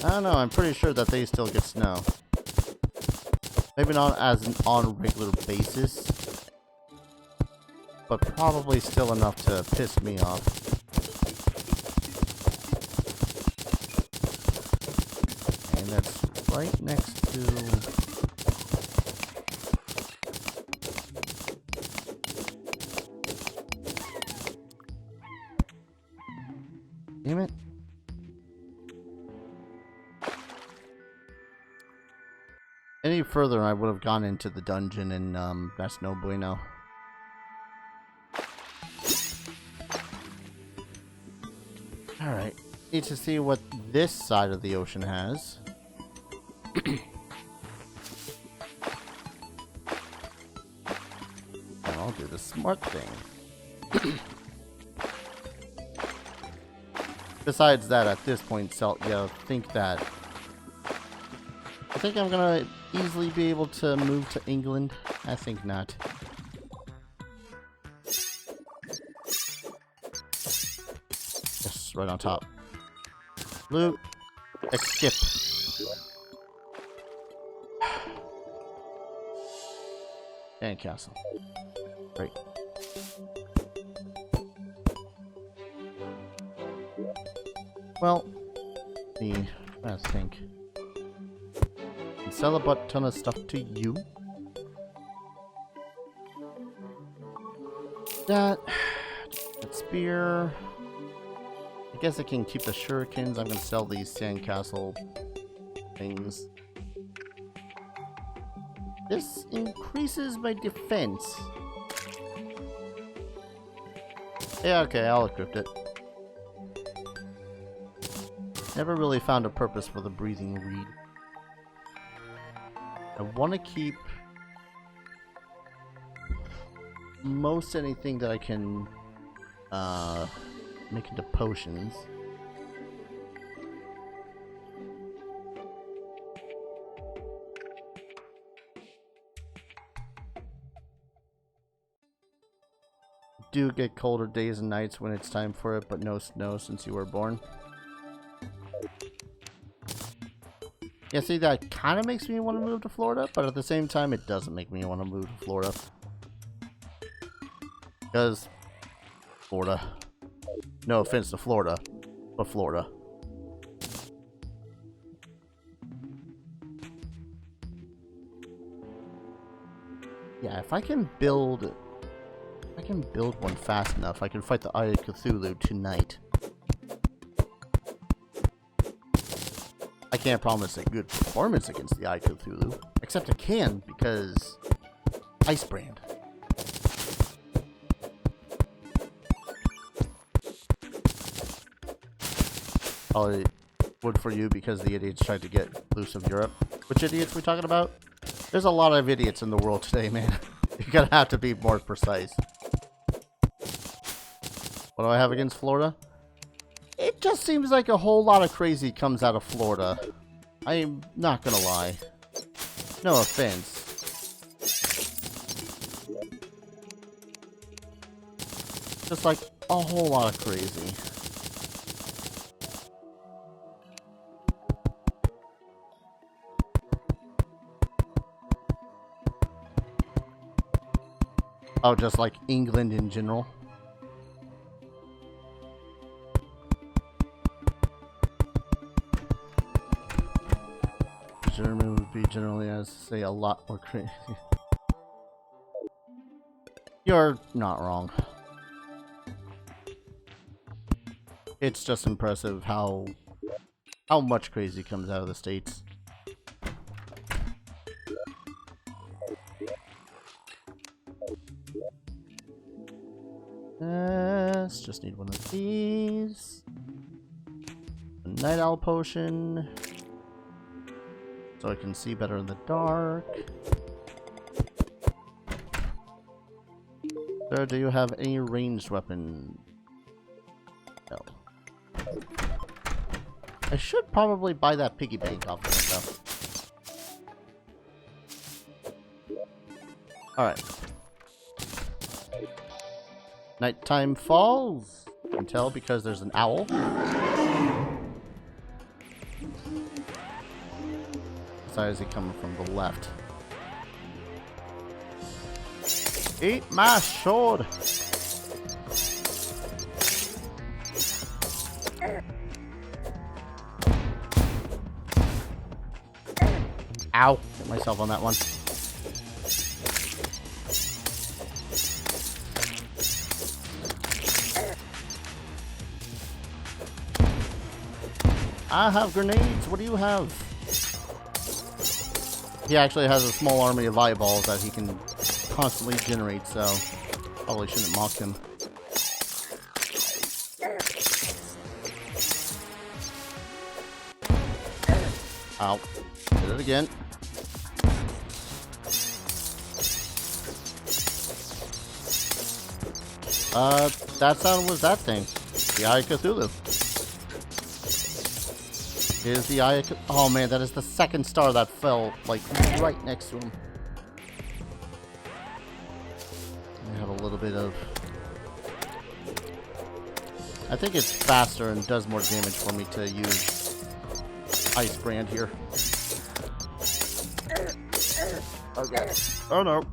I don't know, I'm pretty sure that they still get snow. Maybe not as on a regular basis, but probably still enough to piss me off. And that's right next to... Damn it. Any further, I would have gone into the dungeon, and that's no bueno. Alright, need to see what this side of the ocean has. And I'll do the smart thing. Besides that, at this point, I think I'm gonna easily be able to move to England. I think not. Yes, right on top. Loot. Skip. And castle. Great. Well, I think. Sell a butt ton of stuff to you. That spear. I guess I can keep the shurikens. I'm gonna sell these sandcastle things. This increases my defense. Yeah, okay, I'll equip it. Never really found a purpose for the breathing reed. I want to keep most anything that I can make into potions. Do get colder days and nights when it's time for it, but no snow since you were born. Yeah, see, that kind of makes me want to move to Florida, but at the same time, it doesn't make me want to move to Florida. Because Florida. No offense to Florida, but Florida. Yeah, if I can build one fast enough, I can fight the Eye of Cthulhu tonight. I can't promise a good performance against the Eye of Cthulhu, except I can because Ice Brand. Probably would for you because the idiots tried to get loose of Europe. Which idiots we talking about? There's a lot of idiots in the world today, man. You're gonna have to be more precise. What do I have against Florida? It just seems like a whole lot of crazy comes out of Florida. I'm not gonna lie. No offense. Just like a whole lot of crazy. Oh, just like England in general. German would be generally, as say, a lot more crazy. You're not wrong. It's just impressive how much crazy comes out of the States. Yes, just need one of these. A night owl potion. So I can see better in the dark. Sir, do you have any ranged weapon? No. I should probably buy that piggy bank off of him, though. Alright. Nighttime falls. You can tell because there's an owl. Besides, he coming from the left. Eat my sword! Ow! Hit myself on that one. I have grenades. What do you have? He actually has a small army of eyeballs that he can constantly generate, so probably shouldn't mock him. Ow. Did it again. That sound was that thing. The Eye of Cthulhu. Is the Eye of Cthulhu. Oh man, that is the second star that fell, like, right next to him. I have a little bit of... I think it's faster and does more damage for me to use Ice Brand here. Okay. Oh no.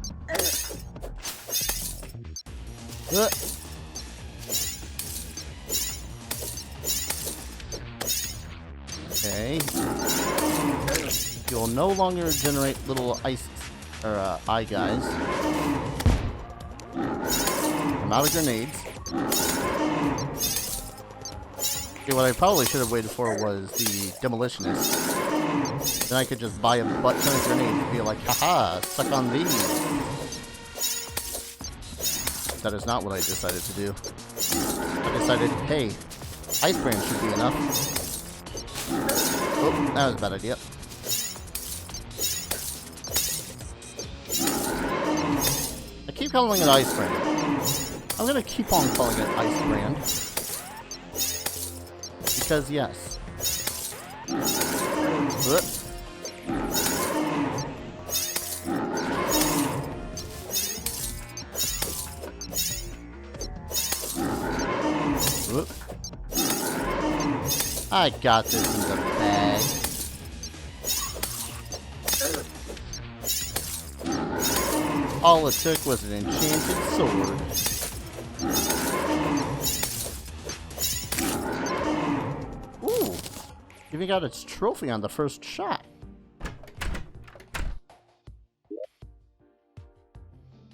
Okay. You'll no longer generate little ice or eye guys. I'm out of grenades. Okay, what I probably should have waited for was the demolitionist. Then I could just buy a butt ton of grenades and be like, haha, suck on these. That is not what I decided to do. I decided, hey, Ice Brand should be enough. Oh, that was a bad idea. I keep calling it Ice Brand. I'm gonna keep on calling it Ice Brand. Because yes. Whoop. Whoop. I got this in the bag. All it took was an enchanted sword. Ooh, even got its trophy on the first shot.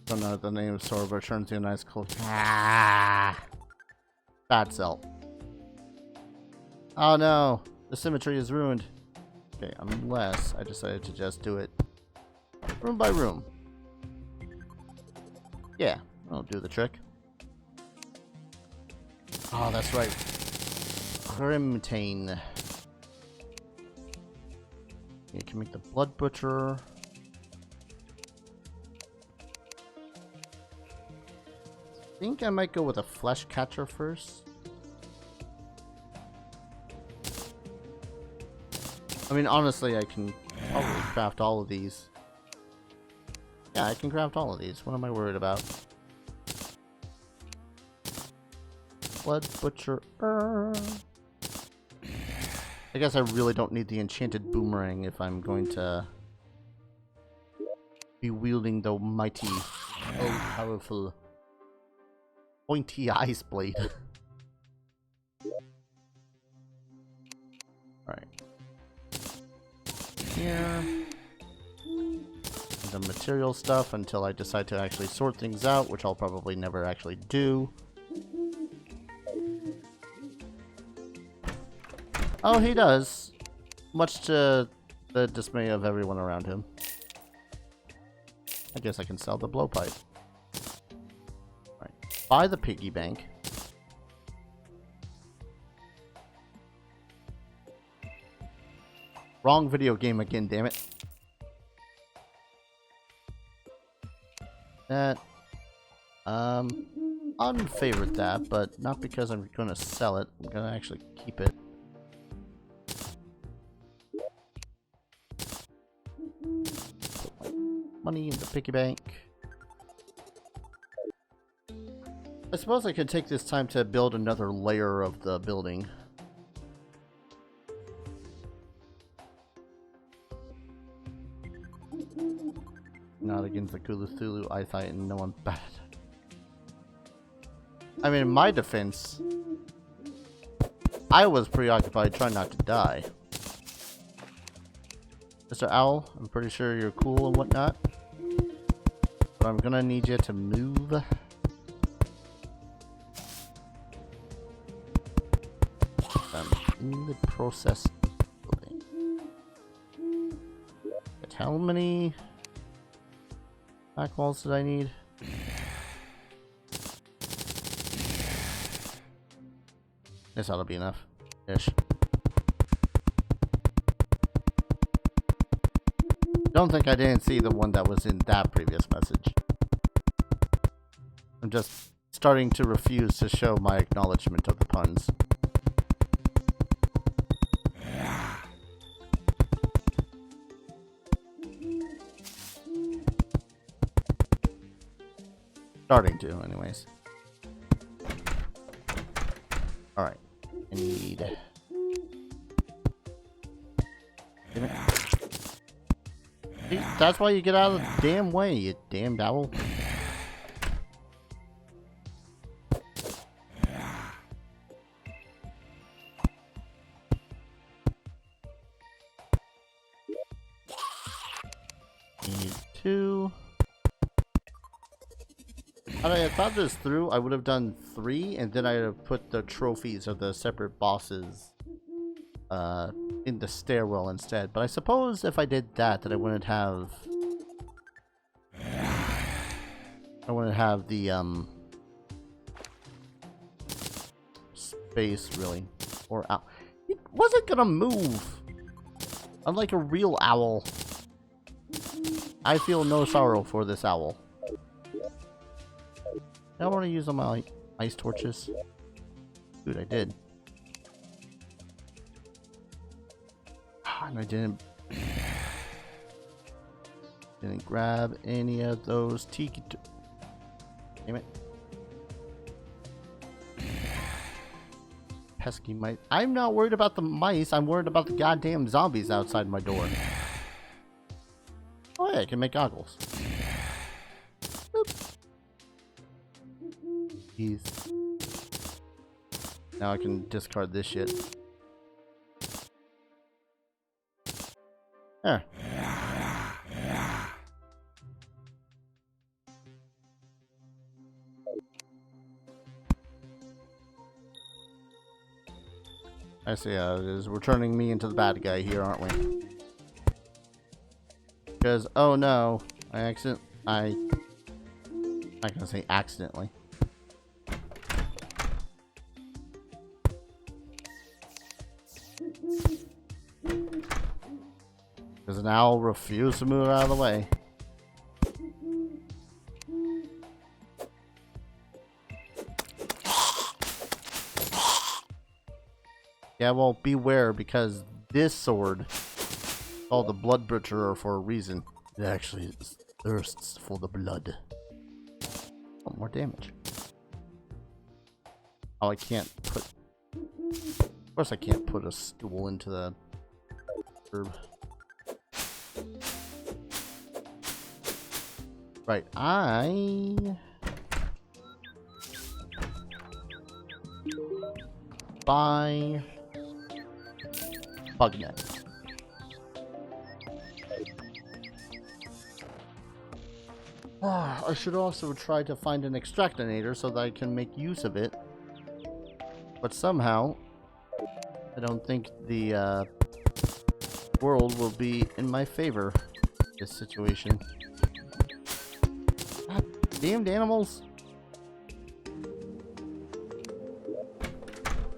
Don't know the name of the sword, but it turns into a nice cool. Ah, bad cell. Oh no, the symmetry is ruined. Okay, unless I decided to just do it room by room. Yeah, that'll do the trick. Oh, that's right. Crimtane. You can make the Blood Butcher. I think I might go with a Flesh Catcher first. I mean, honestly, I can probably craft all of these. Yeah, I can craft all of these. What am I worried about? Blood Butcher. I guess I really don't need the enchanted boomerang if I'm going to be wielding the mighty, oh powerful, pointy ice blade. Alright. Here. The material stuff until I decide to actually sort things out, which I'll probably never actually do. Oh, he does. Much to the dismay of everyone around him. I guess I can sell the blowpipe. Alright. Buy the piggy bank. Wrong video game again, damn it. That. Unfavorite that, but not because I'm gonna sell it. I'm gonna actually keep it. Put my money in the piggy bank. I suppose I could take this time to build another layer of the building. Not against the Cthulhu eyesight, and no one bad. I mean, in my defense, I was preoccupied trying not to die. Mr. Owl, I'm pretty sure you're cool and whatnot, but I'm gonna need you to move. I'm in the process of building. But how many back walls did I need? This ought to be enough. Ish. Don't think I didn't see the one that was in that previous message. I'm just starting to refuse to show my acknowledgement of the puns. Starting to, anyways. Alright. I need... See, that's why you get out of the damn way, you damned owl. Need 2. Had I thought this through, I would have done 3, and then I would have put the trophies of the separate bosses in the stairwell instead. But I suppose if I did that, I wouldn't have... I wouldn't have the space, really. Or owl. It wasn't gonna move! Unlike a real owl. I feel no sorrow for this owl. I want to use all my ice torches. Dude, I did. And I didn't grab any of those tiki. Damn it. Pesky mice. I'm not worried about the mice. I'm worried about the goddamn zombies outside my door. Oh yeah, I can make goggles. Oops. Jeez. Now I can discard this shit. There. I see how it is. We're turning me into the bad guy here, aren't we? Because, oh no, I'm not gonna say accidentally. Because an owl refused to move out of the way. Yeah, well, beware, because this sword, called the Blood Butcherer for a reason. It actually thirsts for the blood. Oh, more damage. Oh, I can't put... Of course I can't put a stool into the herb. Right, buy bug net. I should also try to find an extractinator so that I can make use of it. But somehow, I don't think the world will be in my favor in this situation. God, damned animals.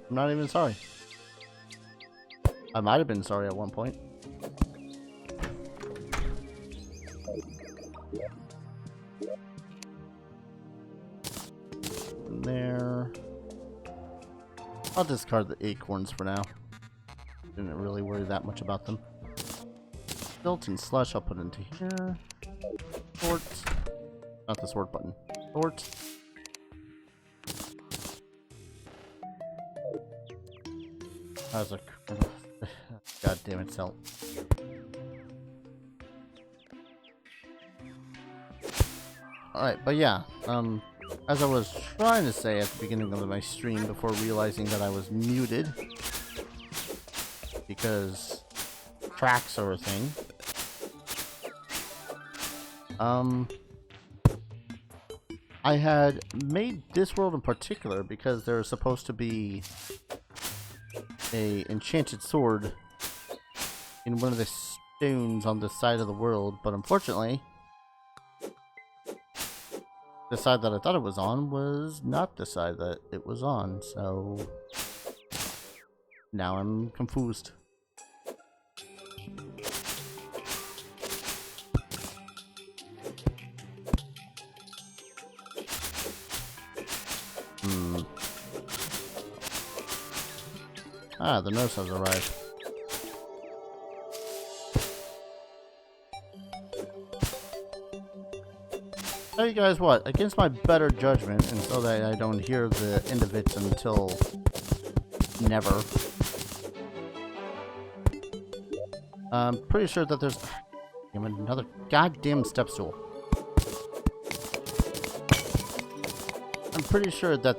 I'm not even sorry. I might have been sorry at one point. in there. I'll discard the acorns for now. Didn't really worry that much about them. Built and slush I'll put into here. Sort. Not the sort button. Sort. How's a... God damn it, Cell. Alright, but yeah, as I was trying to say at the beginning of my stream before realizing that I was muted, because tracks are a thing, I had made this world in particular because there's supposed to be a enchanted sword in one of the stones on the side of the world, but unfortunately the side that I thought it was on was not the side that it was on, so now I'm confused. Ah, the nurse has arrived. Tell you guys what, against my better judgment, and so that I don't hear the end of it until never, I'm pretty sure that there's another goddamn step stool. I'm pretty sure that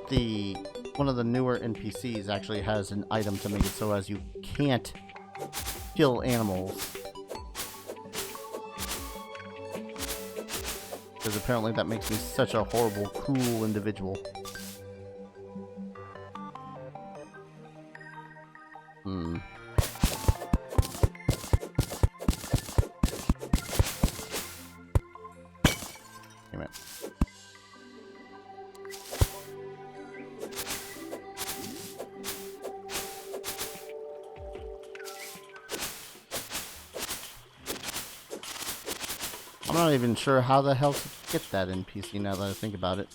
one of the newer NPCs actually has an item to make it so as you can't kill animals. Because apparently that makes me such a horrible, cruel individual. Damn it. I'm not even sure how the hell to get that NPC now that I think about it.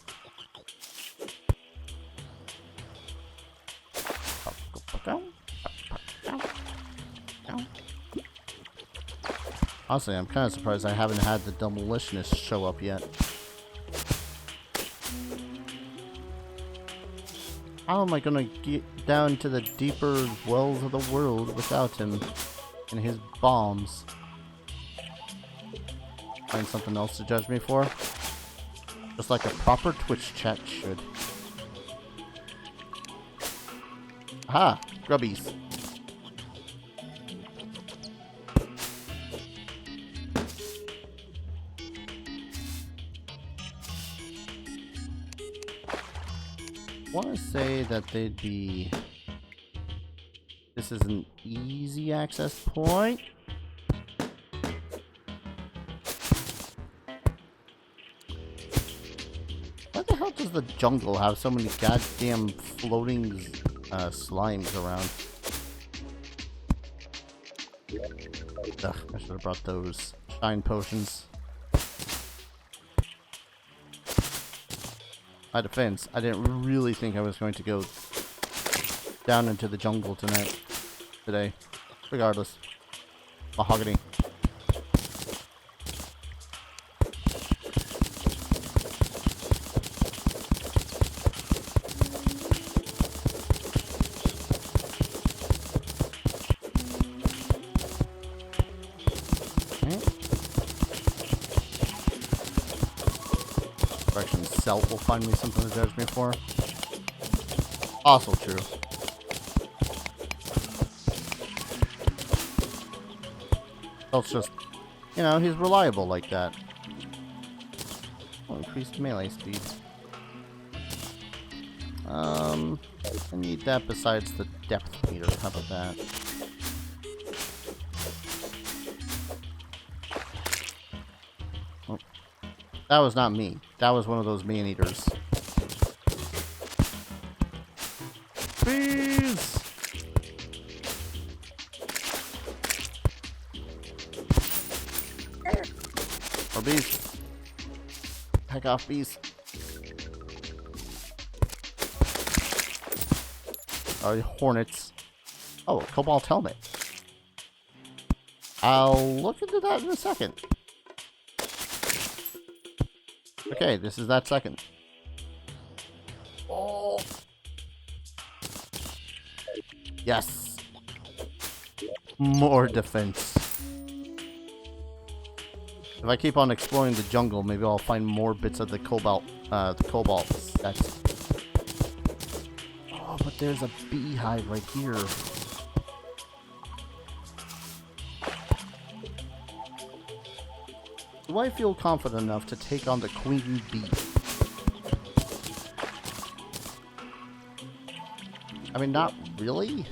Honestly, I'm kind of surprised I haven't had the demolitionist show up yet. How am I gonna get down to the deeper wells of the world without him and his bombs? Find something else to judge me for? Just like a proper Twitch chat should. Aha! Grubbies. I want to say that they'd be... This is an easy access point. Why the hell does the jungle have so many goddamn floating slimes around? Ugh, I should have brought those shine potions. My defense, I didn't really think I was going to go down into the jungle today. Regardless. Mahogany. Celt will find me something to judge me for. Also true. Celt's just, you know, he's reliable like that. Oh, increased melee speed. I need that besides the depth meter. How about that? That was not me. That was one of those man-eaters. Bees! Or bees. Heck off, bees. Hornets. Oh, a cobalt helmet. I'll look into that in a second. Okay, this is that second. Oh. Yes. More defense. If I keep on exploring the jungle, maybe I'll find more bits of the cobalt sets. Oh, but there's a beehive right here. Do I feel confident enough to take on the queen bee? I mean, not really.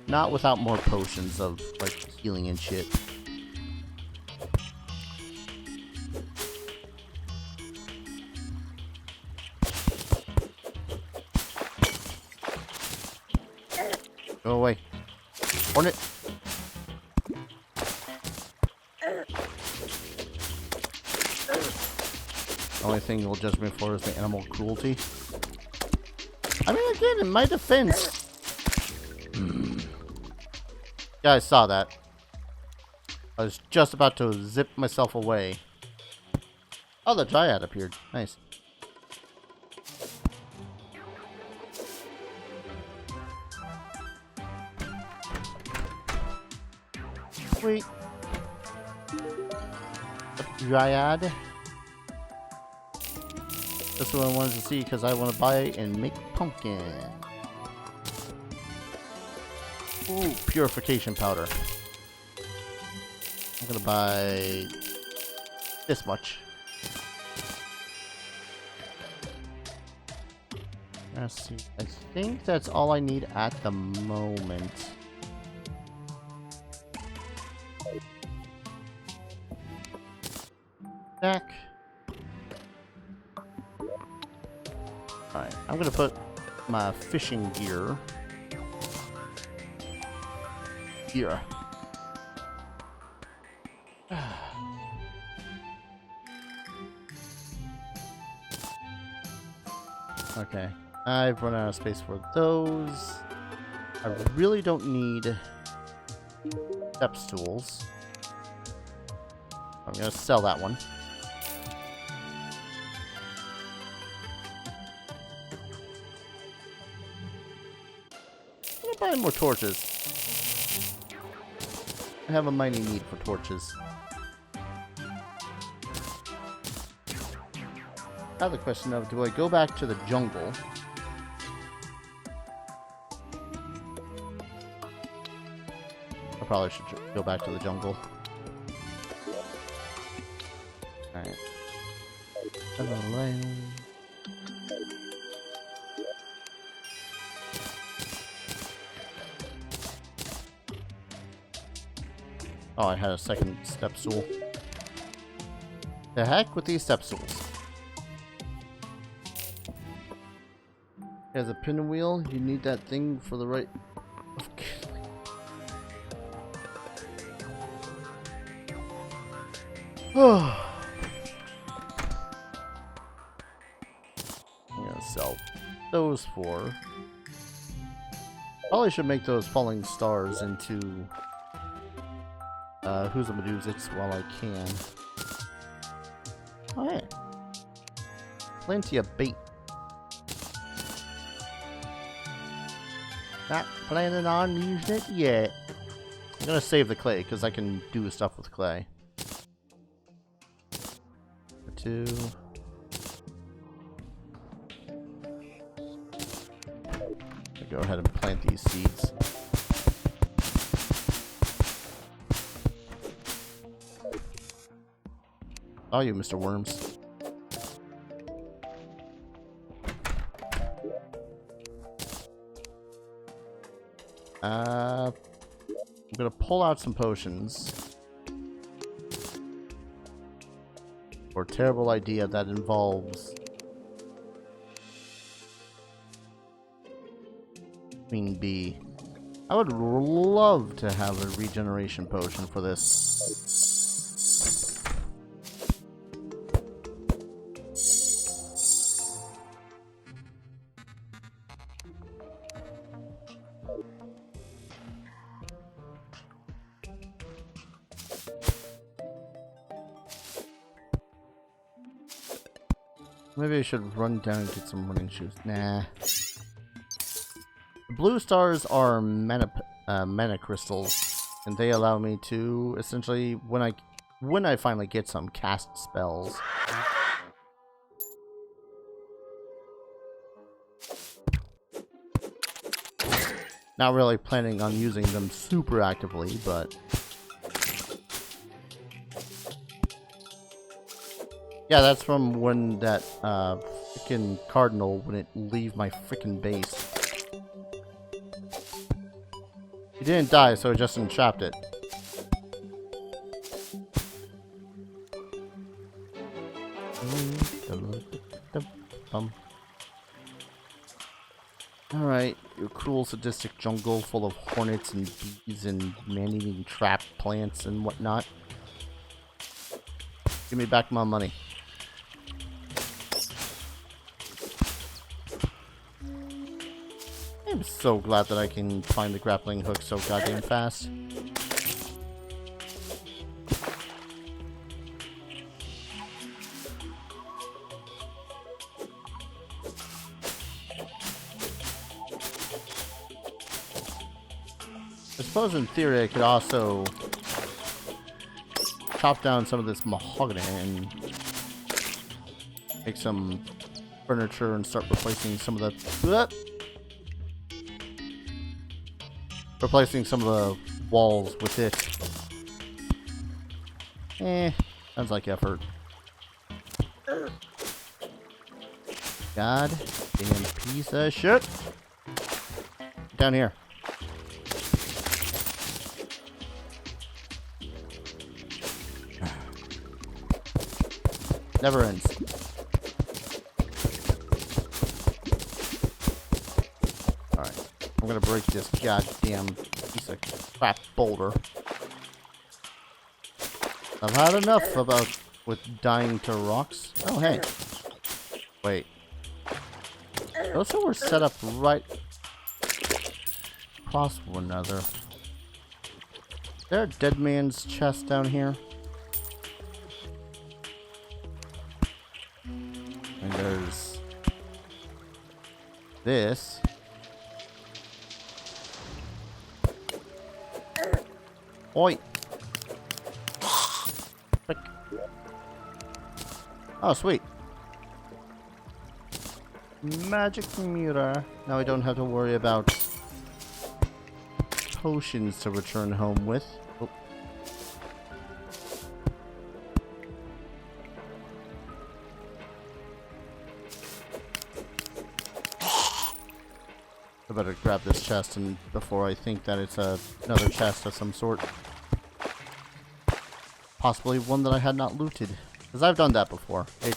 Not without more potions of, like, healing and shit. Go away. Hornet. The only thing you'll judge me for is the animal cruelty. I mean, again, in my defense... You guys saw that. I was just about to zip myself away. Oh, the Dryad appeared. Nice. Sweet. The Dryad. That's what I wanted to see because I want to buy and make pumpkin. Ooh, purification powder. I'm gonna buy this much. Let's see. I think that's all I need at the moment. Back. Alright, I'm gonna put my fishing gear here. Okay, I've run out of space for those. I really don't need step stools. I'm gonna sell that one. I'm gonna buy more torches. I have a mighty need for torches. Now the question of, do I go back to the jungle? I probably should go back to the jungle. Alright. Oh, I had a second step stool. The heck with these step stools. Has a pinwheel. You need that thing for the right. I'm gonna sell those four. Probably should make those falling stars into who's a Medusics while I can. Alright. Plenty of bait. Not planning on using it yet. I'm gonna save the clay because I can do stuff with clay. 2. I'll go ahead and plant these seeds. Oh, you, Mr. Worms. I'm gonna pull out some potions. For a terrible idea that involves Queen Bee. I would love to have a regeneration potion for this. Maybe I should run down and get some running shoes. Nah. The blue stars are mana crystals, and they allow me to essentially, when I finally get some, cast spells. Not really planning on using them super actively, but yeah, that's from when that frickin' cardinal wouldn't leave my frickin' base. He didn't die, so I just entrapped it. Alright, your cruel sadistic jungle full of hornets and bees and man-eating trap plants and whatnot. Give me back my money. I'm so glad that I can find the grappling hook so goddamn fast. I suppose in theory I could also chop down some of this mahogany and make some furniture and start replacing some of the walls with it. Sounds like effort. God damn piece of shit. Down here. Never ends. Alright. I'm gonna break this goddamn piece of crap boulder. I've had enough with dying to rocks. Oh, hey. Wait. Those two were set up right across one another. Is there a dead man's chest down here? And there's this. Oi! Frick. Oh, sweet. Magic mirror. Now I don't have to worry about potions to return home with. Oh. I better grab this chest and before I think that it's another chest of some sort. Possibly one that I had not looted. Because I've done that before. I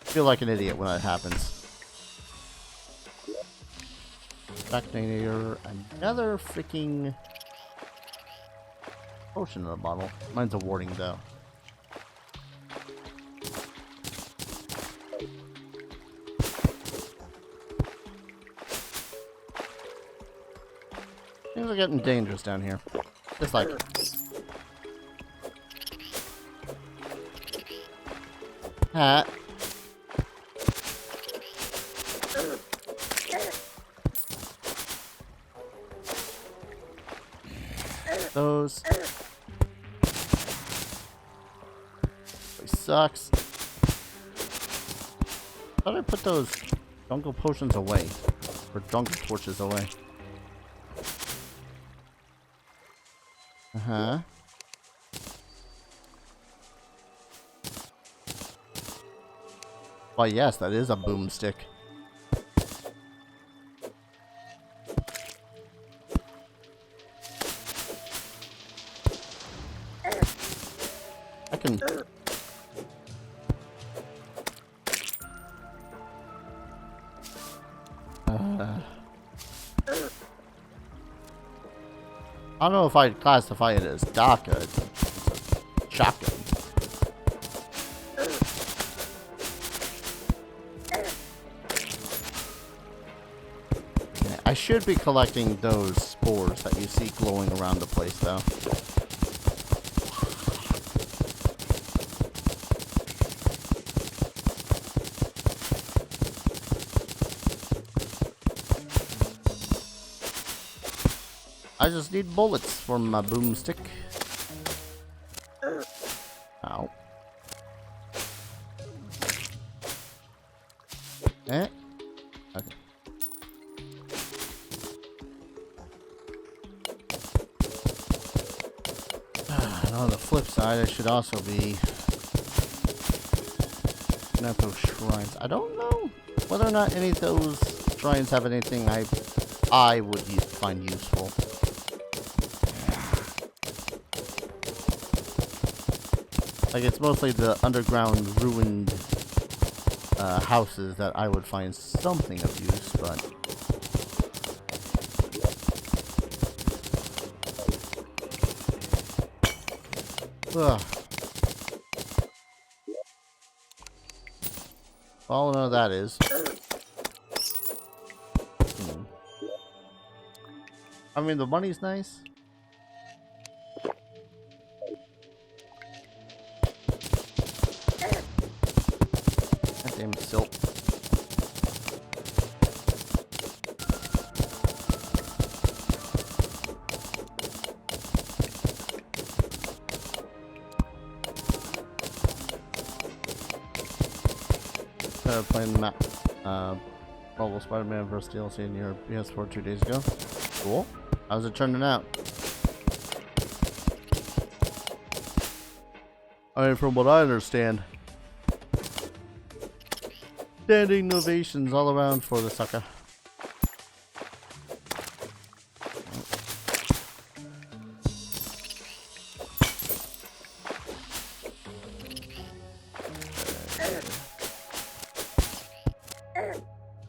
feel like an idiot when that happens. Vaccinator, another freaking potion in the bottle. Mine's a warding though. Things are getting dangerous down here. Just like hat. Those. It sucks. Thought I put those jungle potions away. Or jungle torches away. Uh-huh. Why, yes, that is a boomstick. I can... I don't know if I'd classify it as DACA. It's a shotgun. Yeah, I should be collecting those spores that you see glowing around the place, though. I just need bullets for my boomstick. Ow. Eh? Okay. And on the flip side, I should also be looking at those shrines. I don't know whether or not any of those shrines have anything I would find useful. Like, it's mostly the underground ruined houses that I would find something of use, but... Ugh. All I know that is... I mean, the money's nice. Goddamn silt. Playing the map. Marvel Spider-Man vs. DLC in your PS4 2 days ago. Cool. How's it turning out? I mean, from what I understand, standing ovations all around for the sucker.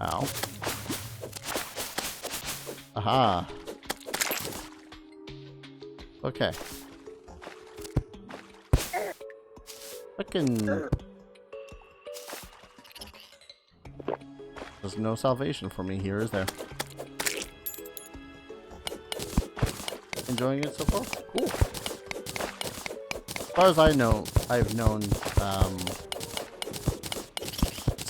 Ow. Aha. Okay. Fucking... There's no salvation for me here, is there? Enjoying it so far? Cool. As far as I know, I've known,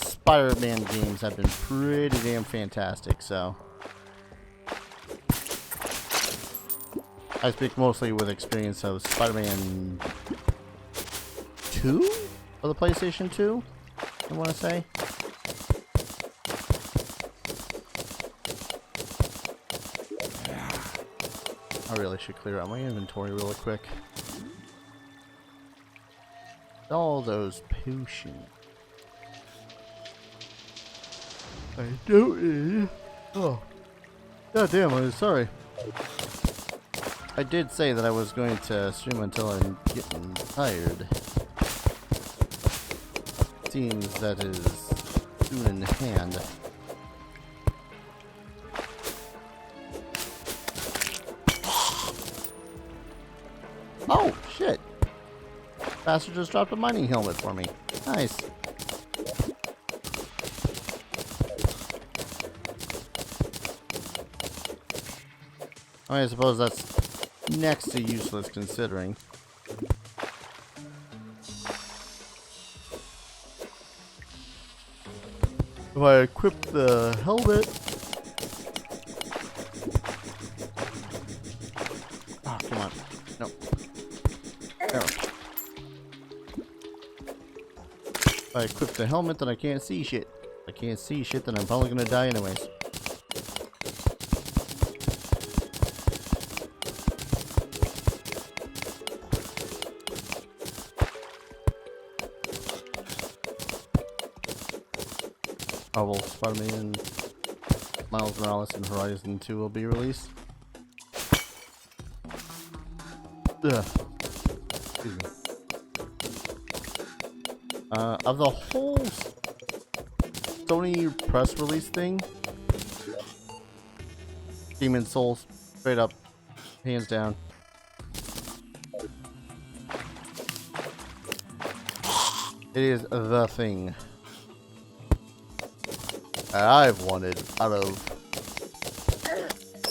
Spider-Man games have been pretty damn fantastic, so... I speak mostly with experience of Spider-Man 2? For the PlayStation 2? I want to say. I really should clear out my inventory really quick. All those potions. I don't need... Oh. God damn, I'm sorry. I did say that I was going to stream until I'm getting tired. Seems that is soon in hand. Oh, shit! Bastard just dropped a mining helmet for me. Nice. I mean, I suppose that's next to useless considering. If I equip the helmet... Oh, come on. No. There. If I equip the helmet, then I can't see shit. If I can't see shit, then I'm probably gonna die anyways. Oh, well, Spider-Man, Miles Morales, and Horizon 2 will be released. Ugh. Excuse me. Of the whole Sony press release thing, Demon's Souls, straight up, hands down. It is the thing I've wanted out of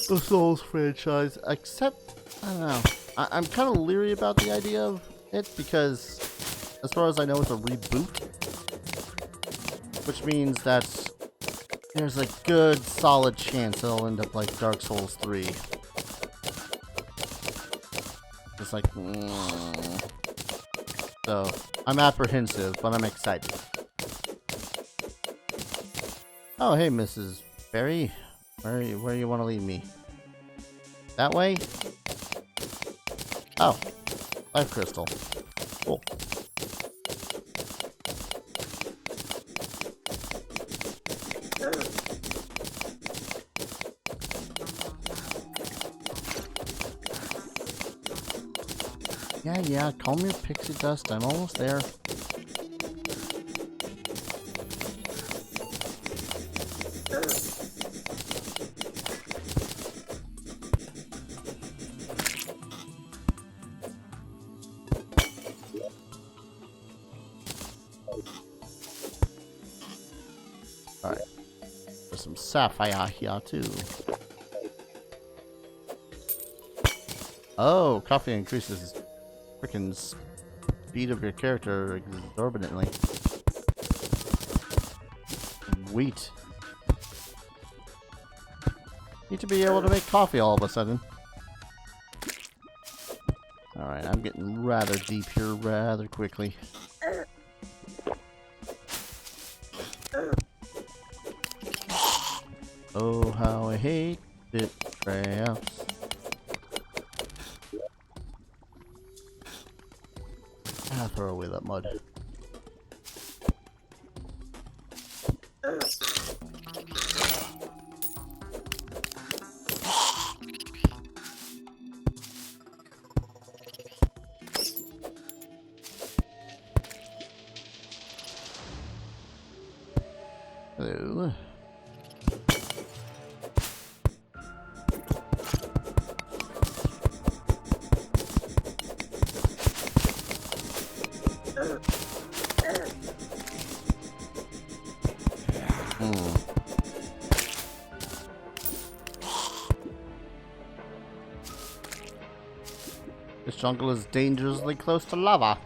the Souls franchise, except, I don't know, I'm kind of leery about the idea of it, because as far as I know it's a reboot, which means that there's a good solid chance it'll end up like Dark Souls 3. Just like, So, I'm apprehensive, but I'm excited. Oh, hey, Mrs. Berry. Where you want to lead me? That way? Oh, life crystal. Cool. Yeah, calm your pixie dust. I'm almost there. Alright. There's some sapphire here, too. Oh, coffee increases freaking speed of your character exorbitantly. Wheat. Need to be able to make coffee all of a sudden. Alright, I'm getting rather deep here rather quickly. Oh, how I hate it traps. Ah, throw away that mud. Hello. This jungle is dangerously close to lava.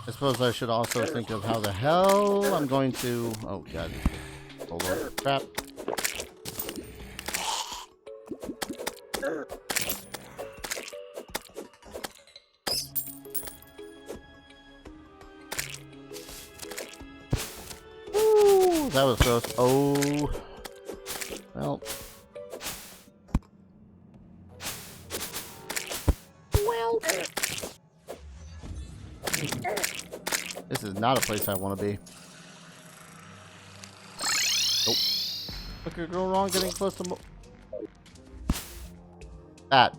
I suppose I should also think of how the hell I'm going to... Oh god. Hold on. Crap. Ooh, that was close. Oh. Well. This is not a place I want to be. Nope. What could go wrong getting close to that?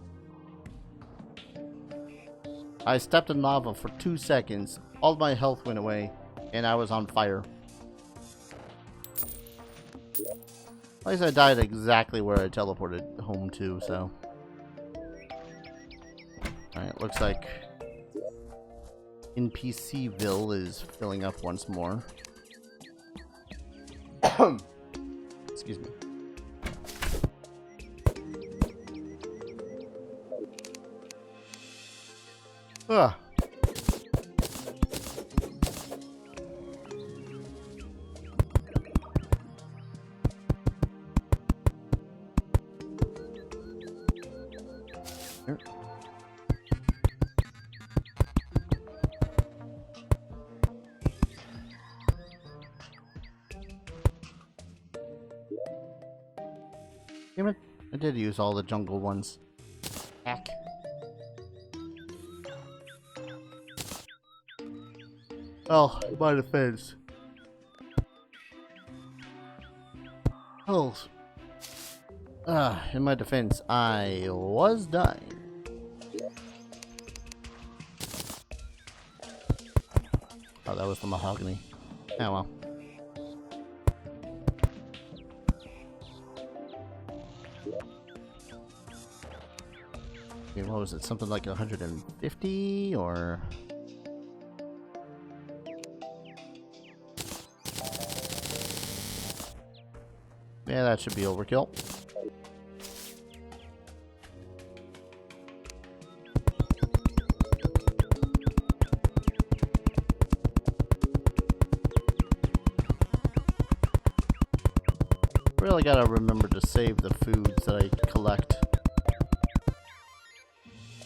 I stepped in lava for 2 seconds. All my health went away, and I was on fire. At least I died exactly where I teleported home to, so. Alright, looks like NPCville is filling up once more. Excuse me. Ah. Here. Damn it. I did use all the jungle ones. Heck. Oh, my defense. Oh. In my defense, I was dying. Oh, that was the mahogany. Oh well. Okay, what was it? Something like 150 or... Yeah, that should be overkill. Really gotta remember to save the foods that I collect.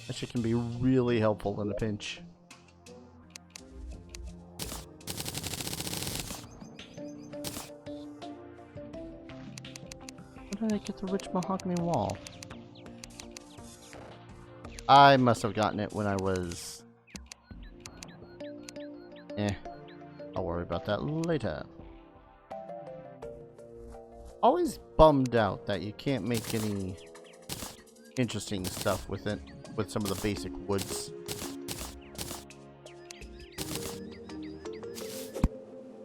That shit can be really helpful in a pinch. Where did I get the rich mahogany wall? I must have gotten it when I was... I'll worry about that later. Always bummed out that you can't make any interesting stuff with it, with some of the basic woods.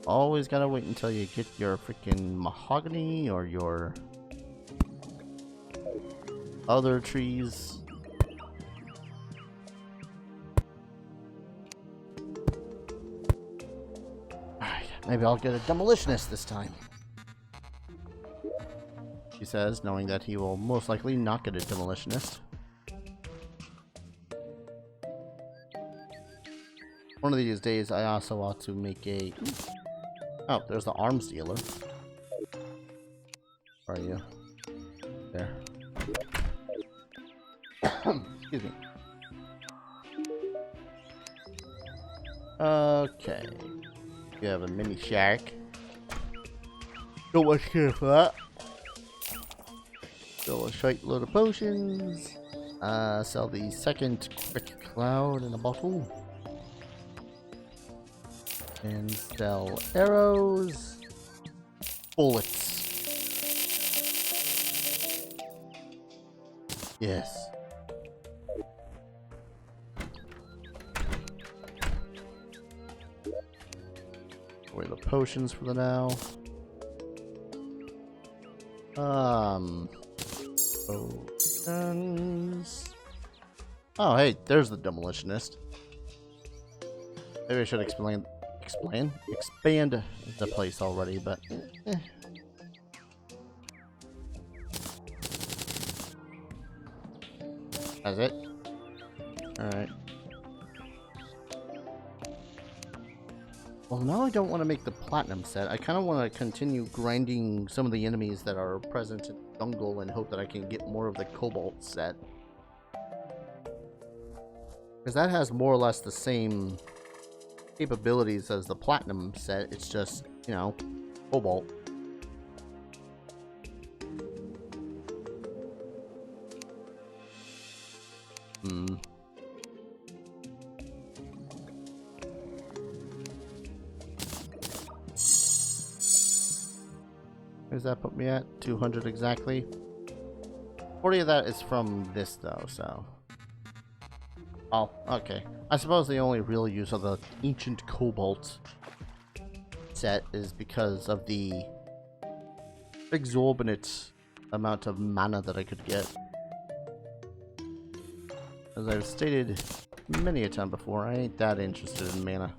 Always gotta wait until you get your freaking mahogany or your other trees. Alright, maybe I'll get a demolitionist this time. He says, knowing that he will most likely not get a demolitionist. One of these days, I also ought to make a... Oh, there's the arms dealer. Where are you? There. Excuse me. Okay. You have a mini shark. Don't much care for that. Sell a shite load of potions. Sell the second quick cloud in a bottle. And sell arrows. Bullets. Yes. Away the potions for the now. Potions. Oh, hey, there's the demolitionist. Maybe I should expand the place already, but That's it? Alright. Well, now I don't want to make the platinum set. I kind of want to continue grinding some of the enemies that are present in the jungle and hope that I can get more of the cobalt set. Because that has more or less the same capabilities as the platinum set. It's just, you know, cobalt. Where's that put me at? 200 exactly. 40 of that is from this though, so. Oh, okay. I suppose the only real use of the ancient cobalt set is because of the exorbitant amount of mana that I could get. As I've stated many a time before, I ain't that interested in mana.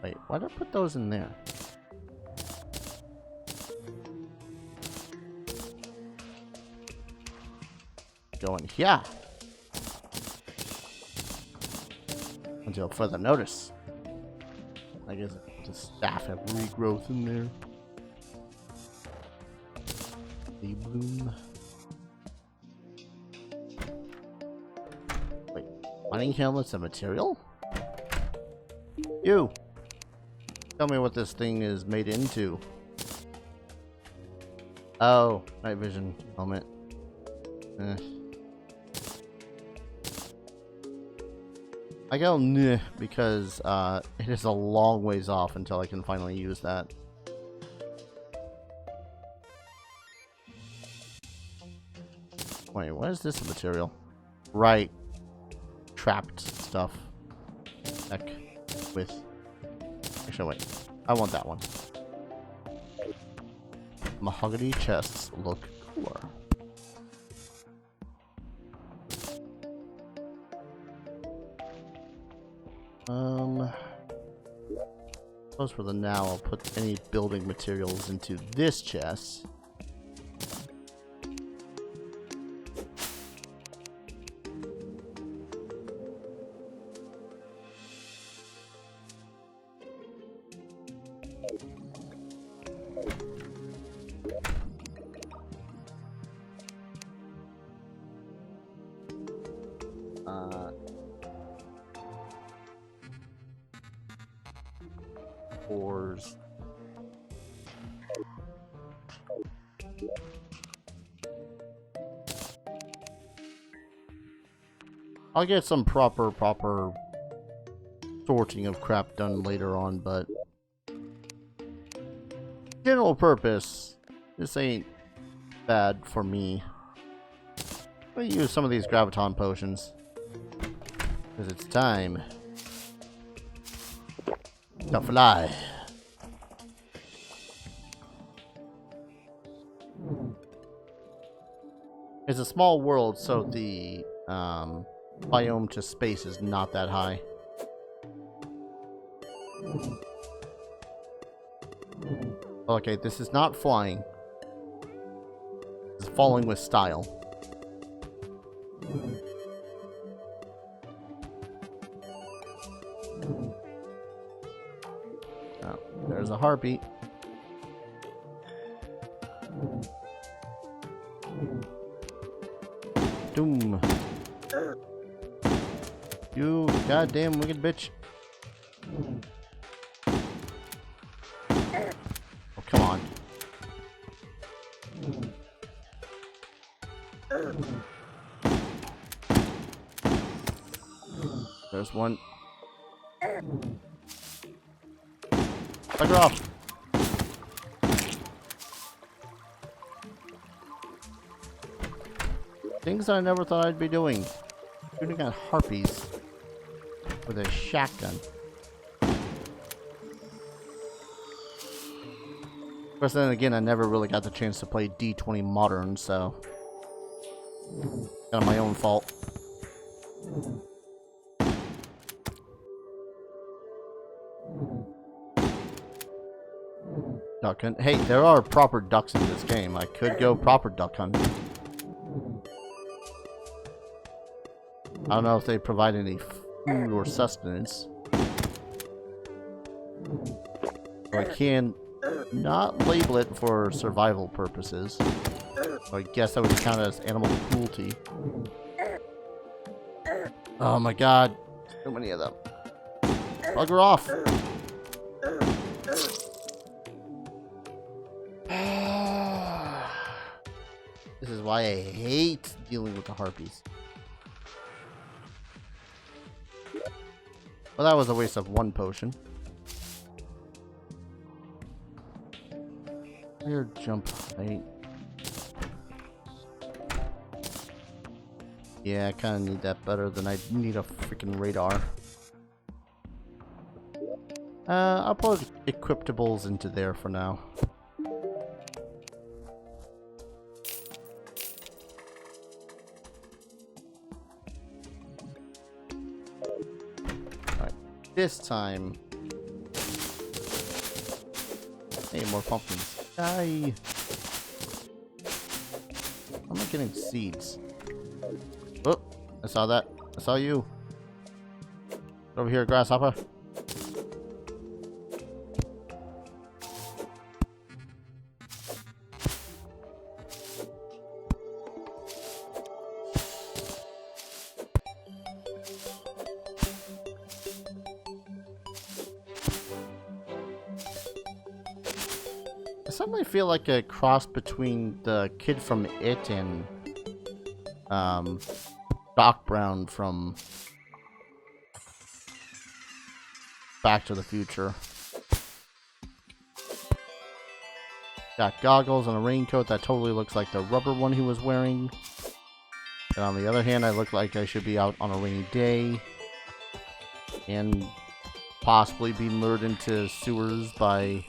Wait, why did I put those in there? Going here. Until further notice. I guess the staff have regrowth in there. The bloom. Wait, mining helmet's a material? You! Tell me what this thing is made into. Oh, night vision helmet. I go nah because it is a long ways off until I can finally use that. Wait, what is this material? Right. Trapped stuff. Heck with... Actually, wait. I want that one. Mahogany chests look cooler. Suppose for the now, I'll put any building materials into this chest. Ores. I'll get some proper sorting of crap done later on, but general purpose, this ain't bad for me. I'll use some of these graviton potions because it's time to fly. It's a small world, so the biome to space is not that high. Okay, this is not flying. It's falling with style. Oh, there's a heartbeat. Doom. You goddamn wicked bitch. Oh, come on. There's one. Bugger off. Things I never thought I'd be doing. Shooting at harpies with a shotgun. Of course, then again, I never really got the chance to play D20 Modern, so kind of my own fault. Duck hunt. Hey, there are proper ducks in this game. I could go proper duck hunting. I don't know if they provide any food or sustenance. So I can not label it for survival purposes. So I guess that would count as animal cruelty. Oh my god. So many of them. Bugger off. This is why I hate dealing with the harpies. Well, that was a waste of one potion. Higher jump height. Yeah, I kind of need that better than I need a freaking radar. I'll put equiptables into there for now. This time. Hey, more pumpkins. Die. I'm not getting seeds. Oh, I saw that. I saw you. Over here, grasshopper. I suddenly feel like a cross between the kid from It and Doc Brown from Back to the Future. Got goggles and a raincoat that totally looks like the rubber one he was wearing. And on the other hand, I look like I should be out on a rainy day and possibly be lured into sewers by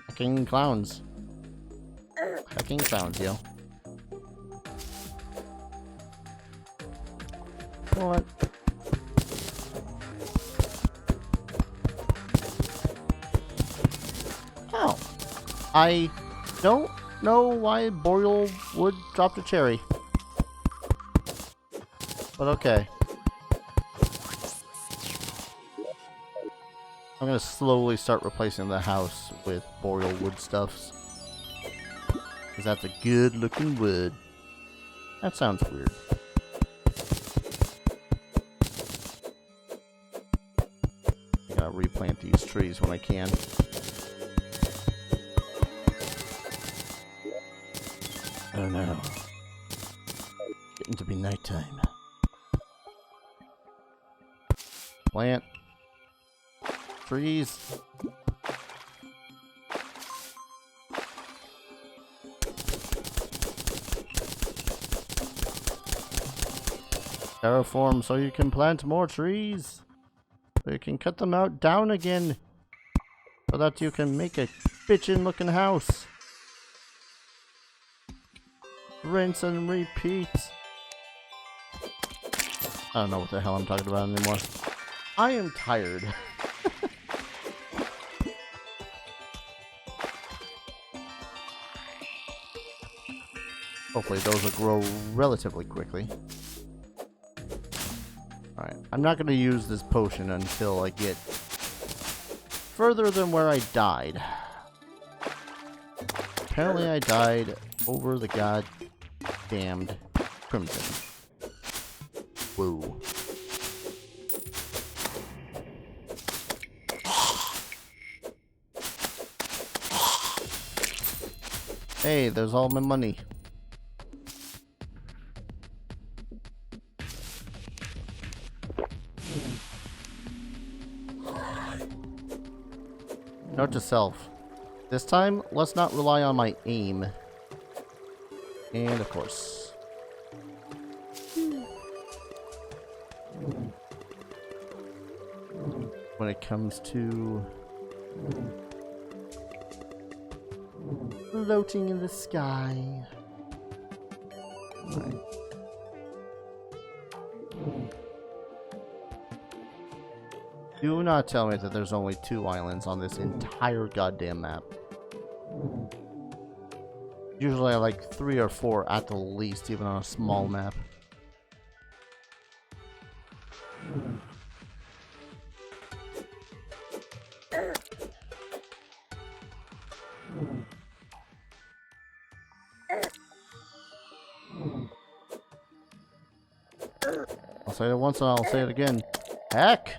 hacking clowns. Hacking clowns, yo. What? I don't know why boreal wood dropped a cherry. But okay. I'm gonna slowly start replacing the house with boreal wood stuffs. Because that's a good looking wood. That sounds weird. I gotta replant these trees when I can. Oh no. Getting to be nighttime. Plant. Trees. Terraform so you can plant more trees. So you can cut them out down again. So that you can make a bitchin' looking house. Rinse and repeat. I don't know what the hell I'm talking about anymore. I am tired. Hopefully those will grow relatively quickly. Alright, I'm not going to use this potion until I get further than where I died. Apparently I died over the goddamned crimson. Whoa. Hey, there's all my money. Note to self. This time, let's not rely on my aim. And of course. When it comes to floating in the sky. Right. Do not tell me that there's only 2 islands on this entire goddamn map. Usually I like 3 or 4 at the least, even on a small map. I'll say it once and I'll say it again. Heck!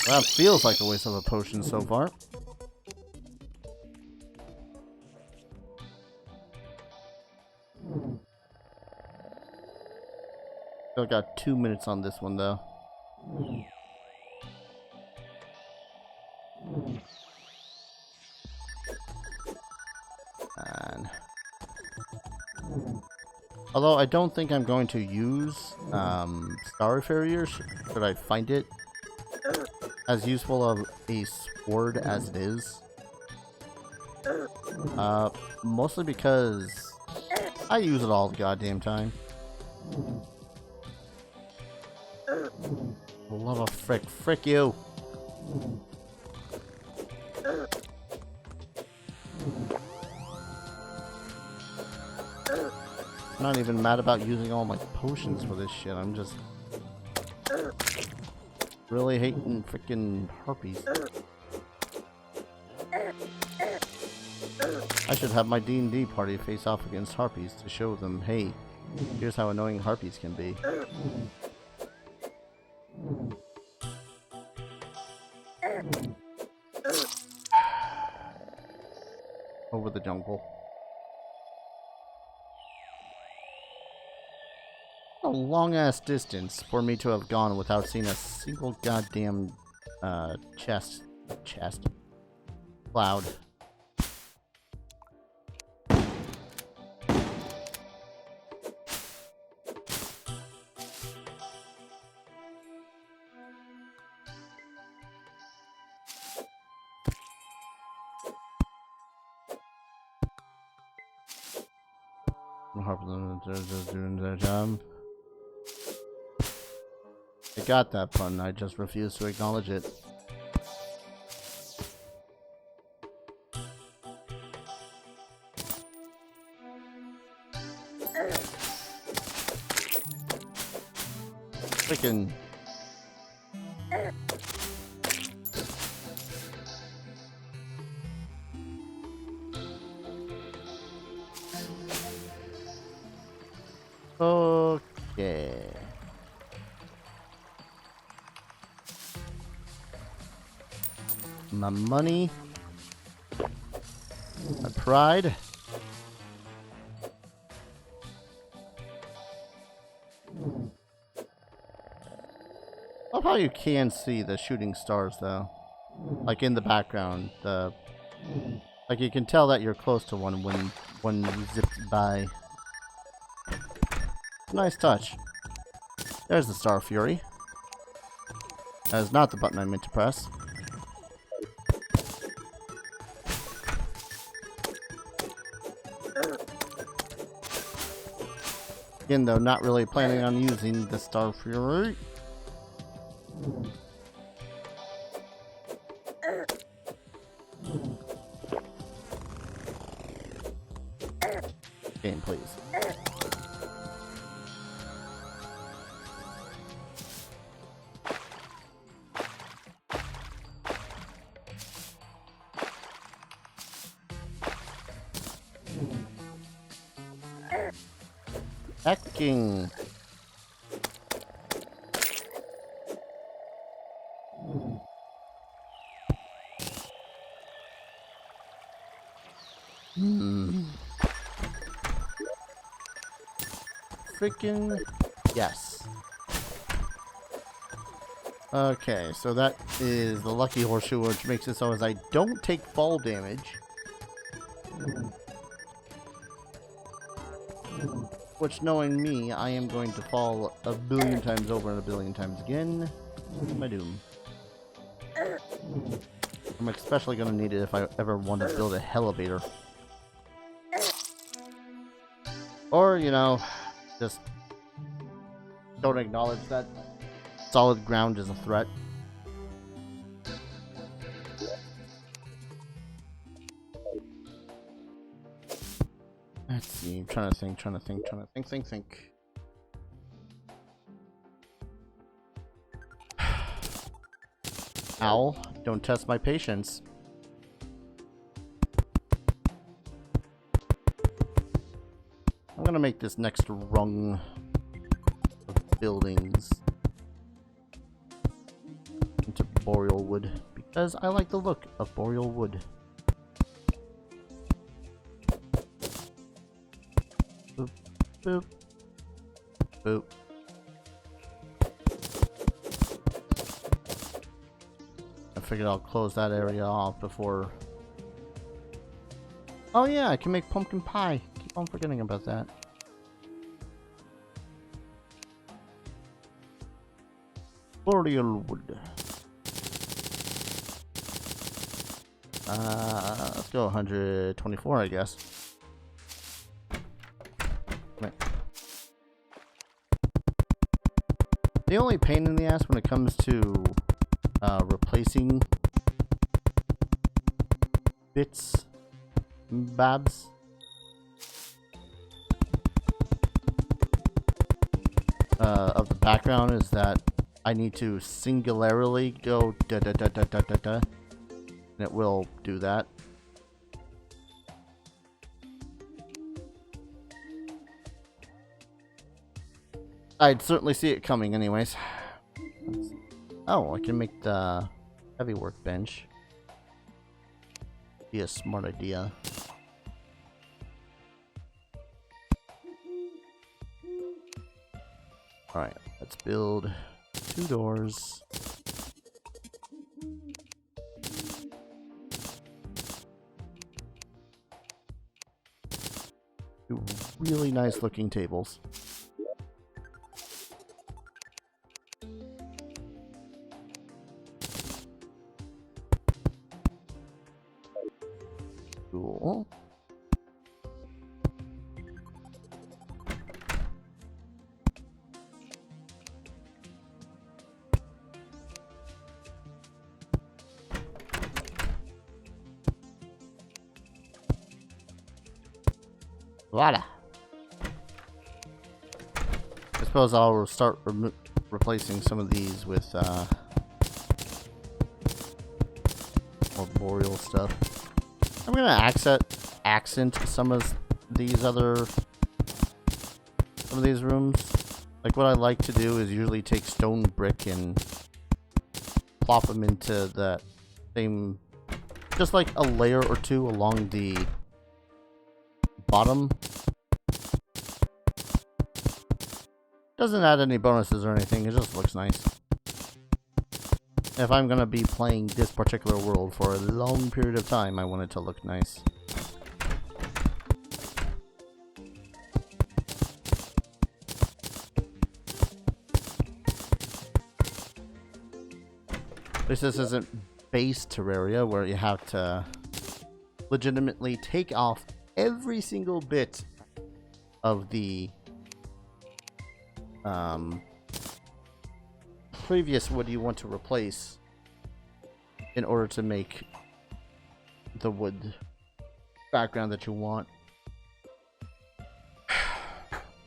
That feels like a waste of a potion so far. Still got 2 minutes on this one though. And although I don't think I'm going to use Star Farrier should I find it as useful of a sword as it is. Mostly because I use it all the goddamn time. Love a frick you. I'm not even mad about using all my potions for this shit. I'm just really hating freaking harpies. I should have my D&D party face off against harpies to show them, hey, here's how annoying harpies can be. Over the jungle. A long ass distance for me to have gone without seeing a single goddamn chest cloud. Just doing their job. I got that pun, I just refuse to acknowledge it. Freaking. Okay. My money. My pride. I love how you can see the shooting stars though. Like in the background. Like you can tell that you're close to one when you zips by. Nice touch. There's the Star Fury. That is not the button I meant to press. Again though, not really planning on using the Star Fury. Game, please. Hacking. Freaking yes. Okay, so that is the lucky horseshoe, which makes it so as I don't take fall damage. Which, knowing me, I am going to fall a billion times over and a billion times again. My doom. I'm especially going to need it if I ever want to build a elevator. Or, you know, just don't acknowledge that solid ground is a threat. Let's see, I'm trying to think. Owl, don't test my patience. I'm gonna make this next rung of buildings into boreal wood because I like the look of boreal wood. Boop, boop, boop. I figured I'll close that area off before. Oh yeah, I can make pumpkin pie. Keep on forgetting about that. Boreal wood. Let's go 124, I guess. Right. The only pain in the ass when it comes to replacing bits, babs, of the background is that I need to singularly go da da da da da da da, and it will do that. I'd certainly see it coming anyways. Oh, I can make the heavy workbench. Be a smart idea. Alright, let's build 2 doors. Two really nice looking tables. Cool. Voila. I suppose I'll start replacing some of these with more boreal stuff. I'm gonna accent some of these rooms. Like what I like to do is usually take stone brick and plop them into that same, just like a layer or two along the bottom. Doesn't add any bonuses or anything, it just looks nice. If I'm gonna be playing this particular world for a long period of time, I want it to look nice. At least this isn't base Terraria where you have to legitimately take off every single bit of the previous wood you want to replace in order to make the wood background that you want.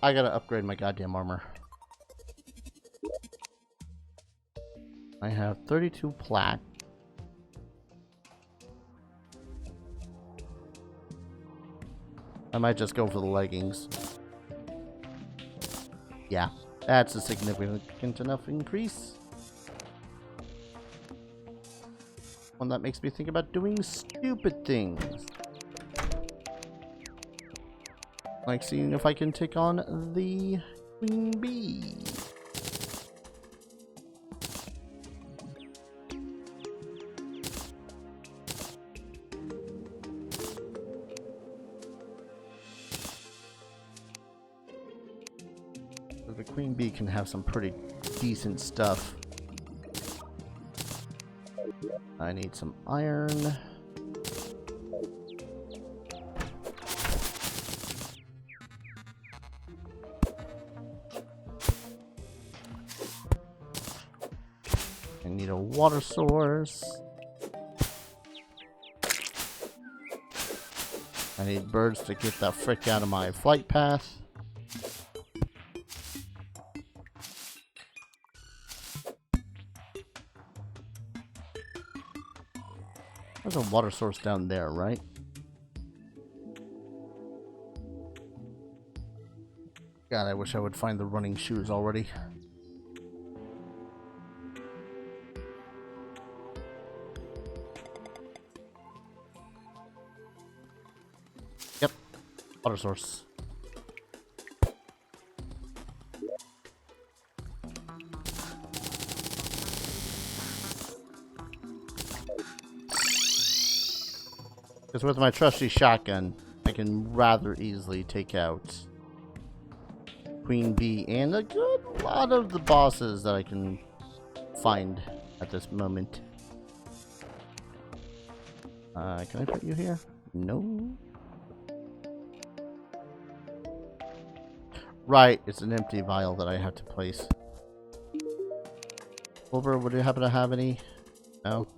I gotta upgrade my goddamn armor. I have 32 plat. I might just go for the leggings. Yeah, that's a significant enough increase. One that makes me think about doing stupid things. Like seeing if I can take on the queen bee. The queen bee can have some pretty decent stuff. I need some iron. I need a water source. I need birds to get that frick out of my flight path. There's a water source down there, right? God, I wish I would find the running shoes already. Yep, water source. Because with my trusty shotgun, I can rather easily take out Queen Bee and a good lot of the bosses that I can find at this moment. Can I put you here? No. Right, it's an empty vial that I have to place. Wilbur, would you happen to have any? No.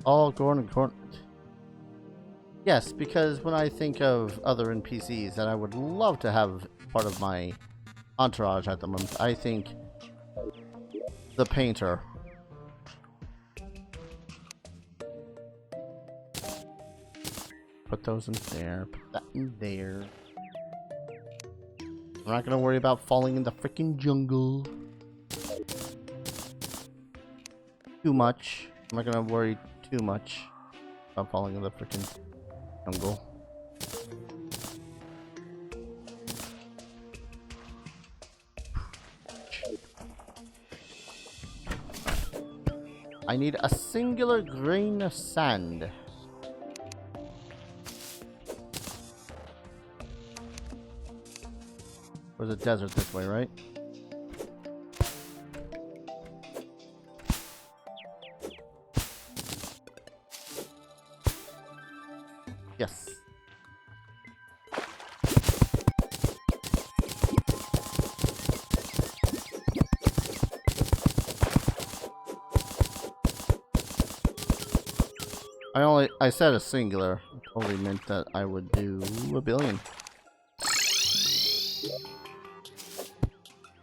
Oh, Gordon. Yes, because when I think of other NPCs that I would love to have part of my entourage at the moment, I think the painter. Put those in there, put that in there. I'm not gonna worry about falling in the freaking jungle too much. I'm not gonna worry too much about falling in the freaking jungle. I need a singular grain of sand. There's a desert this way, right? Yes. I said a singular. It totally meant that I would do a billion.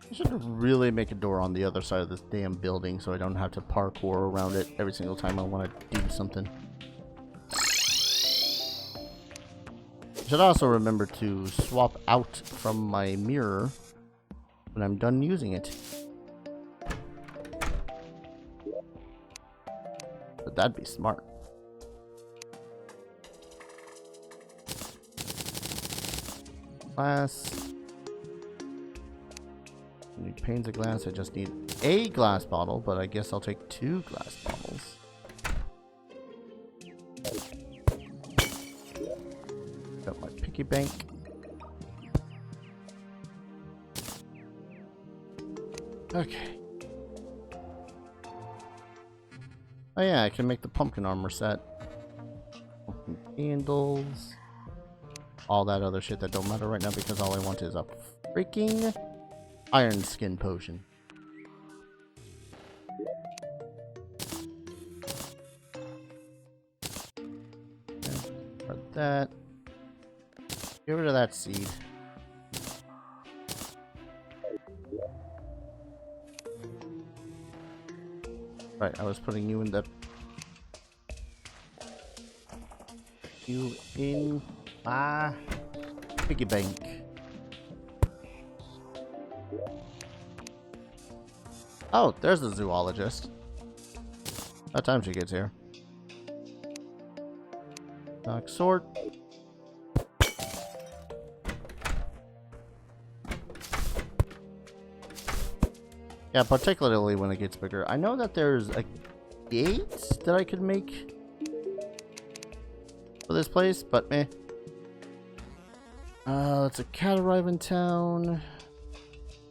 I should really make a door on the other side of this damn building so I don't have to parkour around it every single time I want to do something. I should also remember to swap out from my mirror when I'm done using it. But that'd be smart. Glass. I need panes of glass. I just need a glass bottle, but I guess I'll take 2 glass bottles. Got my piggy bank. Okay. Oh yeah, I can make the pumpkin armor set. Pumpkin candles. All that other shit that don't matter right now because all I want is a freaking iron skin potion. Okay, that. Get rid of that seed. Right, I was putting you in the... You in my piggy bank. Oh, there's the zoologist. What time she gets here? Knock sword. Yeah, particularly when it gets bigger. I know that there's a gate that I could make for this place, but meh. It's a cat arrive in town.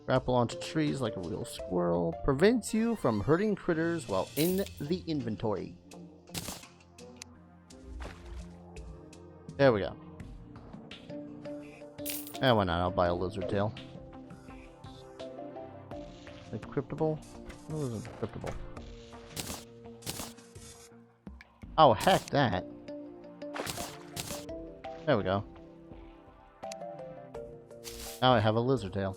Grapple onto trees like a real squirrel. Prevents you from hurting critters while in the inventory. There we go. Eh, why not? I'll buy a lizard tail. Equipable? What was equipable? Oh, heck that. There we go. Now I have a lizard tail.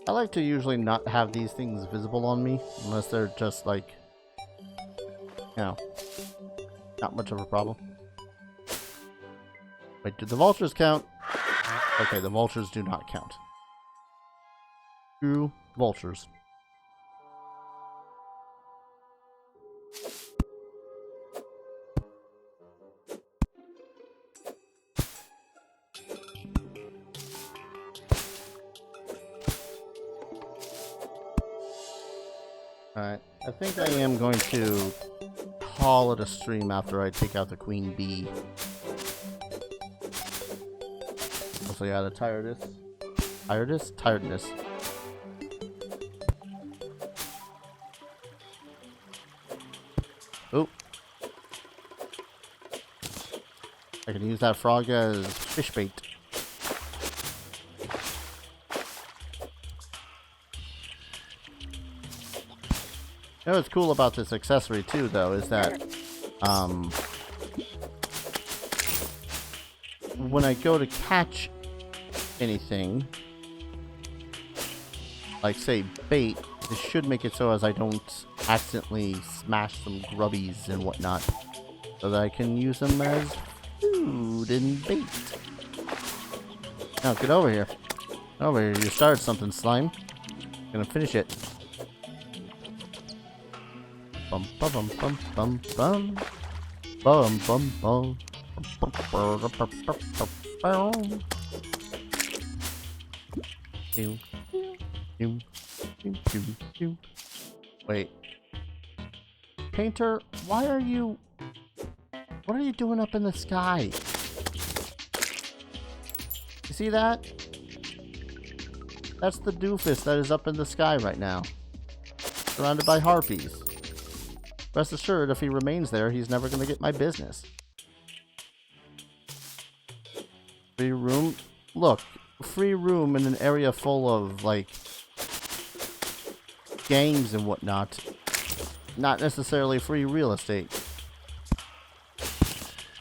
I like to usually not have these things visible on me, unless they're just like, you know, not much of a problem. Wait, do the vultures count? Okay, the vultures do not count. True vultures. Alright, I think I am going to call it a stream after I take out the queen bee. Also, yeah, the tiredness. Tiredness? Tiredness. Oh. I can use that frog as fish bait. You know what's cool about this accessory too, though, is that when I go to catch anything, like say bait, this should make it so as I don't accidentally smash some grubbies and whatnot, so that I can use them as food and bait. Now get over here. Over here, you started something, slime. Gonna finish it. Bum bum bum bum bum bum bum bum bum. Wait. Painter, why are you... What are you doing up in the sky? You see that? That's the doofus that is up in the sky right now. Surrounded by harpies. Rest assured, if he remains there, he's never going to get my business. Free room? Look, free room in an area full of, like, gangs and whatnot not necessarily free real estate.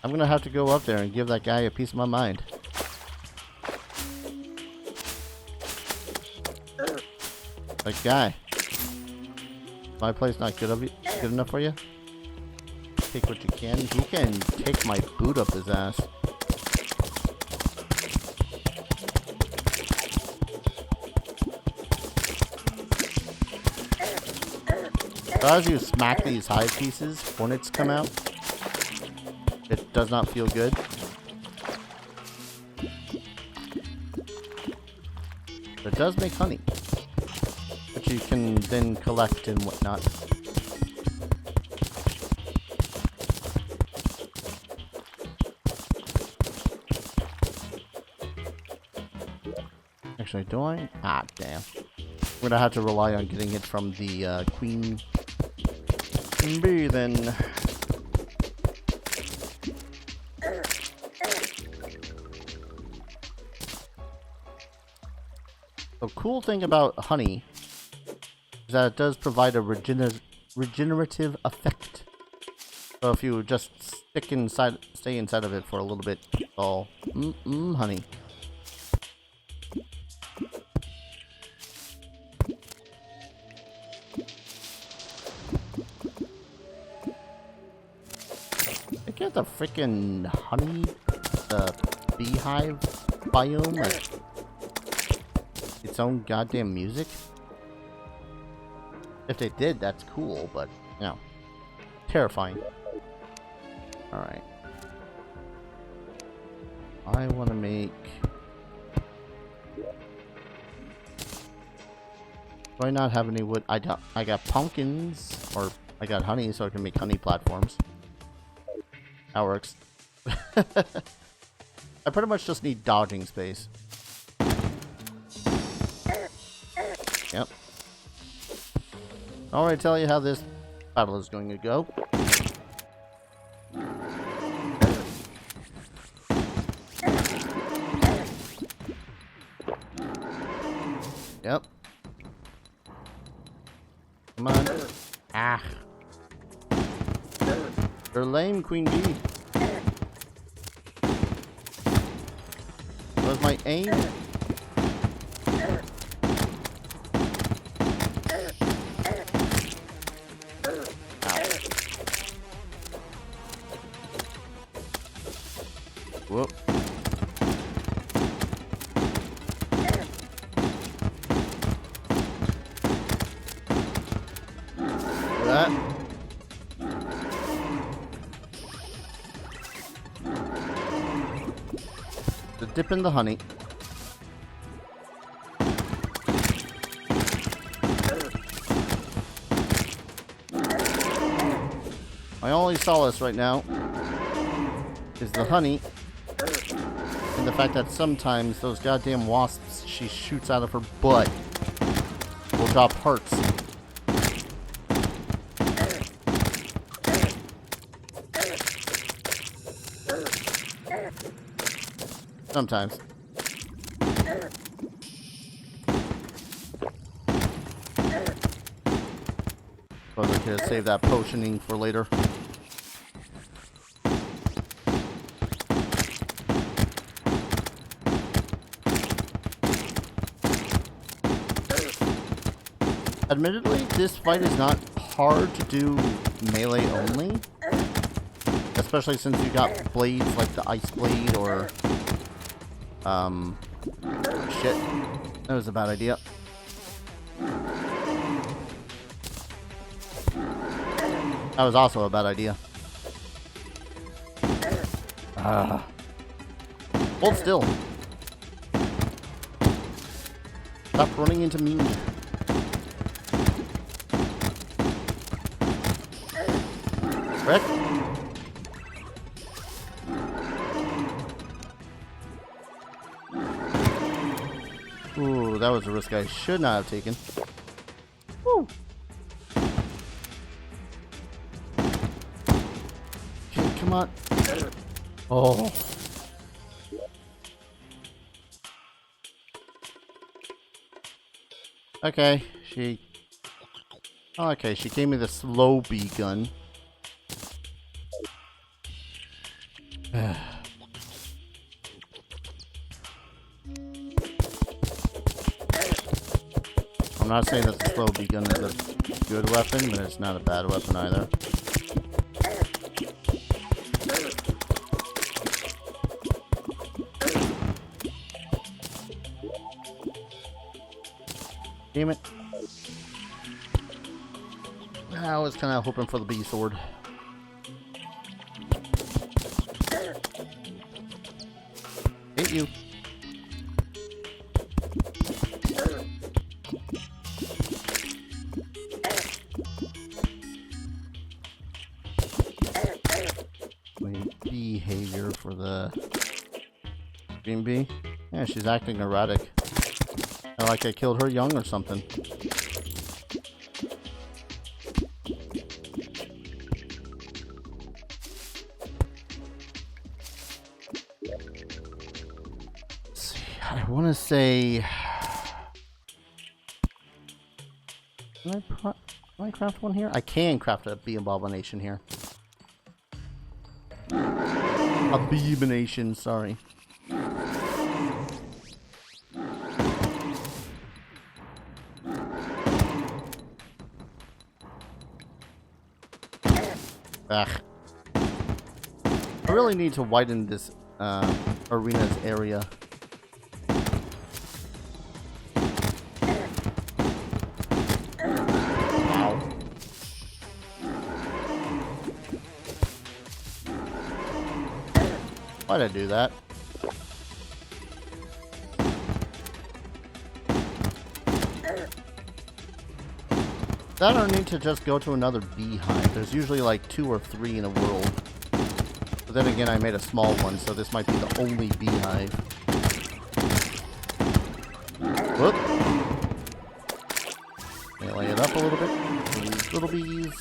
I'm gonna have to go up there and give that guy a piece of my mind. Like, guy, my place not good enough for you? Take what you can. He can take my boot up his ass. So as you smack these hive pieces, hornets come out. It does not feel good. But it does make honey, which you can then collect and whatnot. Actually, do I? Ah, damn. I'm gonna have to rely on getting it from the queen bee then. The cool thing about honey is that it does provide a regenerative effect. So if you just stay inside of it for a little bit, oh, honey. Get the freaking honey, the beehive biome, like its own goddamn music. If they did, that's cool, but you know, terrifying. All right, I want to make. Do I not have any wood? I got pumpkins, or I got honey, so I can make honey platforms. That works. I pretty much just need dodging space. Yep. I want to tell you how this battle is going to go. Yep. Come on. Ah. You're lame, Queen Bee. Was my aim? Whoop. That. The dip in the honey. My only solace right now is the honey and the fact that sometimes those goddamn wasps she shoots out of her butt will drop hearts. Sometimes. Probably could save that potioning for later. Admittedly, this fight is not hard to do melee only. Especially since you got blades like the ice blade or... shit. That was a bad idea. That was also a bad idea. Hold still. Stop running into me. Rick? Ooh, that was a risk I should not have taken. Woo! Okay, come on. Oh. Okay, she... Okay, she gave me the slow bee gun. I'm not saying that the slow bee gun is a good weapon, but it's not a bad weapon either. Damn it. I was kind of hoping for the bee sword. Hit you. Behavior for the green bee. Yeah, she's acting erratic. Like I killed her young or something. Let's see. I want to say. Can I craft one here? I can craft a bee abomination here. Abomination, sorry. Ugh. I really need to widen this arena's area. Wow. Why'd I do that? I don't need to just go to another beehive. There's usually like 2 or 3 in a world. But then again, I made a small one, so this might be the only beehive. Whoop. Lay it up a little bit. These little bees.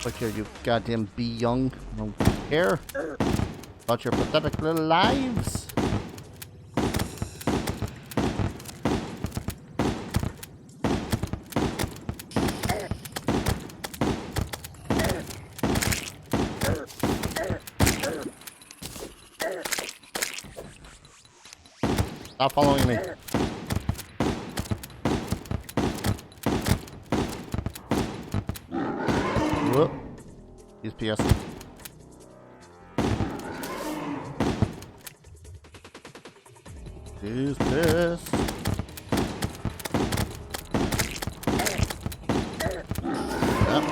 Look here, you goddamn bee young. I don't care about your pathetic little lives. Stop following me. Whoop. He's PS. He's pissed. Yep.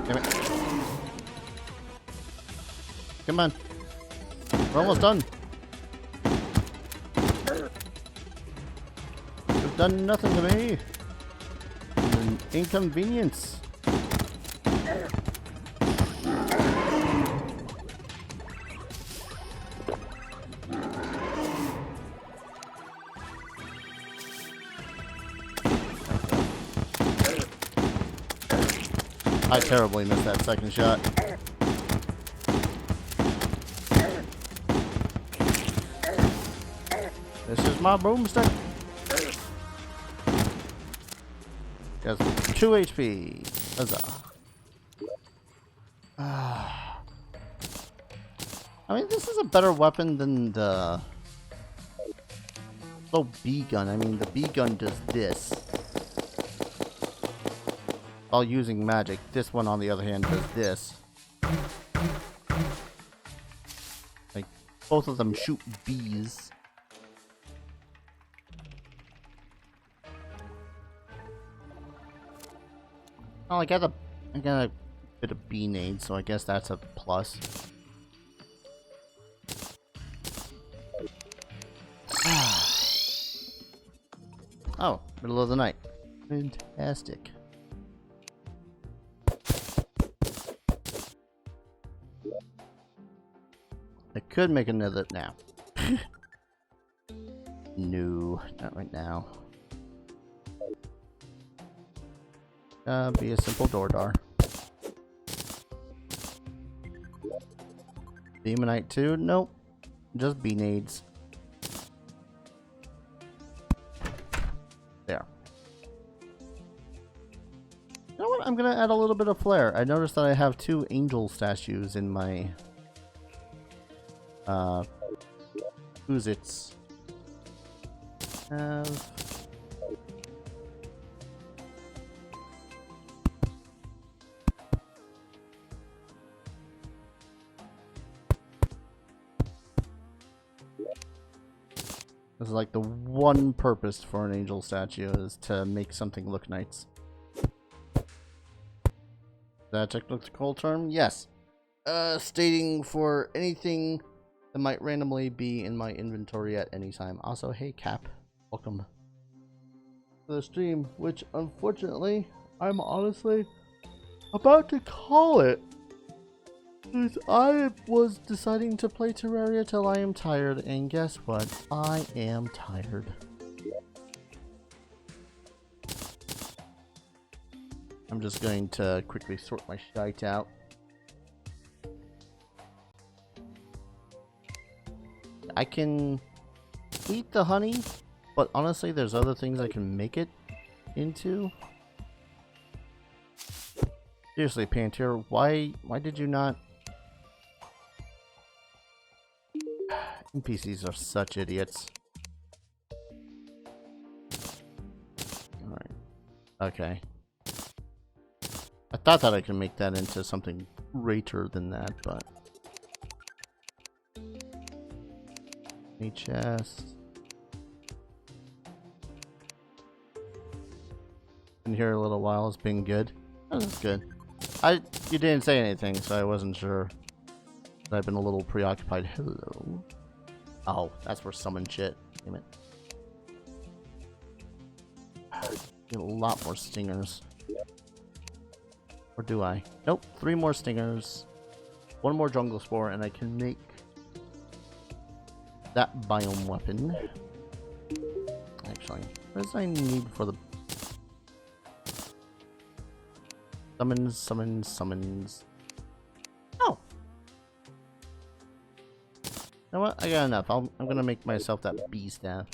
Damn it. Come on. We're almost done. You've done nothing to me. An inconvenience. I terribly missed that second shot. This is my boomstick. Has 2 HP. Huzzah. I mean, this is a better weapon than the slow bee gun. I mean, the bee gun does this while using magic. This one, on the other hand, does this. Like, both of them shoot bees. Well, I got a bit of bee nade, so I guess that's a plus. Oh, middle of the night. Fantastic. I could make another now. No, not right now. be a simple Dordar. Demonite too? Nope. Just B-nades. There. You know what? I'm gonna add a little bit of flair. I noticed that I have 2 angel statues in my who's it's have this is like the one purpose for an angel statue is to make something look nice. Is that a technical term? Yes. Stating for anything that might randomly be in my inventory at any time. Also, hey Cap, welcome to the stream, which unfortunately I'm honestly about to call it. Because I was deciding to play Terraria till I am tired, and guess what? I am tired. I'm just going to quickly sort my shite out. I can eat the honey, but honestly there's other things I can make it into. Seriously, Pantera, why did you not? NPCs are such idiots. Alright. Okay. I thought that I could make that into something greater than that, but... HS. Been here a little while, it's been good. Oh, that's good. You didn't say anything, so I wasn't sure. I've been a little preoccupied. Hello. Oh, that's for summon shit. Damn it. Get a lot more stingers. Or do I? Nope, 3 more stingers. 1 more jungle spore, and I can make that biome weapon. Actually, what does I need for the summons? Oh! You know what? I got enough. I'm gonna make myself that bee staff.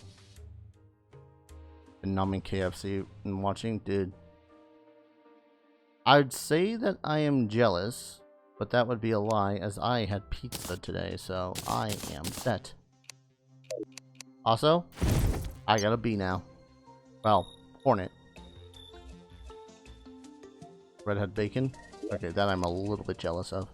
Been numbing KFC and watching, dude. I'd say that I am jealous, but that would be a lie, as I had pizza today, so I am set. Also, I got a bee now. Well, hornet. Redhead bacon. Okay, that I'm a little bit jealous of.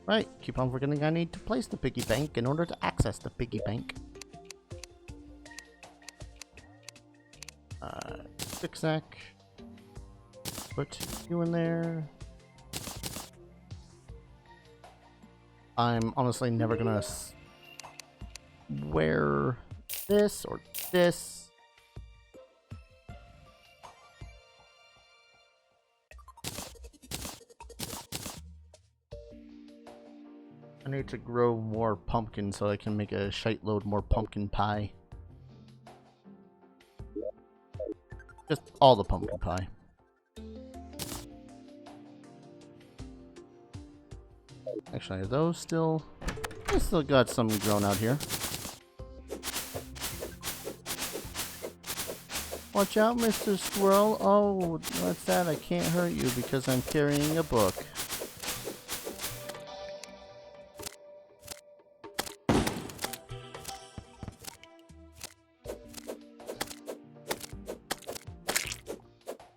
Right, keep on forgetting I need to place the piggy bank in order to access the piggy bank. Zigzag. Put you in there. I'm honestly never gonna wear this or this. I need to grow more pumpkin so I can make a shite load more pumpkin pie. Just all the pumpkin pie. Actually, are those still... I still got some grown out here. Watch out, Mr. Squirrel. Oh, what's that? I can't hurt you because I'm carrying a book.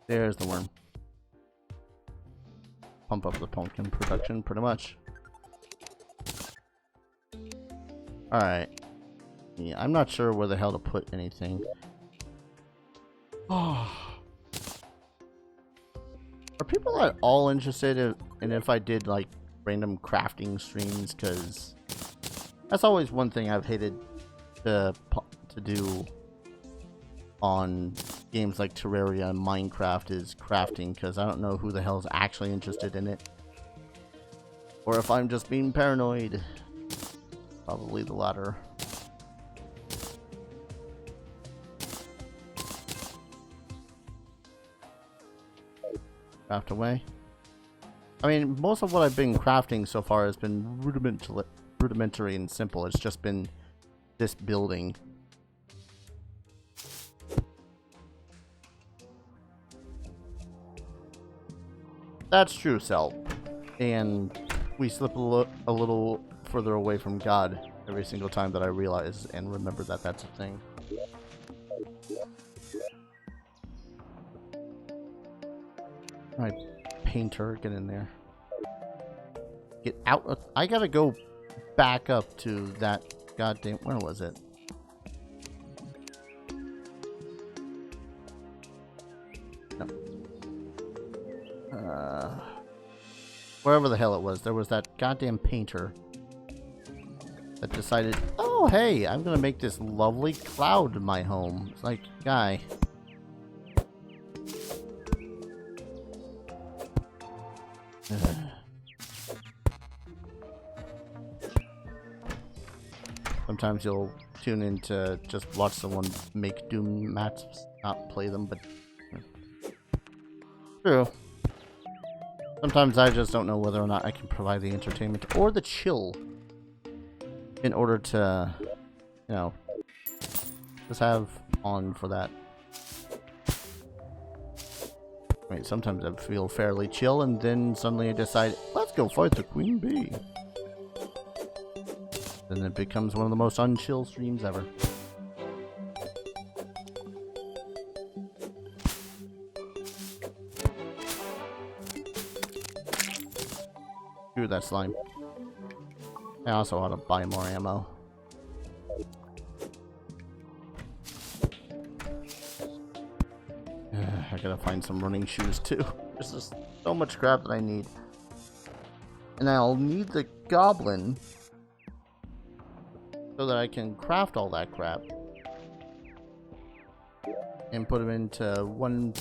There's the worm. Pump up the pumpkin production, pretty much. Alright. Yeah, I'm not sure where the hell to put anything. Oh. Are people at all interested in if I did like random crafting streams? Because that's always one thing I've hated to do on games like Terraria and Minecraft is crafting, because I don't know who the hell is actually interested in it. Or if I'm just being paranoid. Probably the latter. Craft away. I mean, most of what I've been crafting so far has been rudimentary and simple. It's just been this building. That's true, Cell. And we slip a little further away from God every single time that I realize and remember that that's a thing. Alright, painter, get in there. Get out. I gotta go back up to that goddamn. Where was it? No. Wherever the hell it was, there was that goddamn painter that decided, oh hey, I'm gonna make this lovely cloud my home. It's like, guy. Sometimes you'll tune in to just watch someone make Doom maps, not play them, but true. Sometimes I just don't know whether or not I can provide the entertainment or the chill in order to, you know, just have on for that. I mean, sometimes I feel fairly chill and then suddenly I decide, let's go fight the Queen Bee. Then it becomes one of the most unchill streams ever. Screw that slime. I also ought to buy more ammo. I gotta find some running shoes too. There's just so much crap that I need. And I'll need the goblin so that I can craft all that crap and put them into one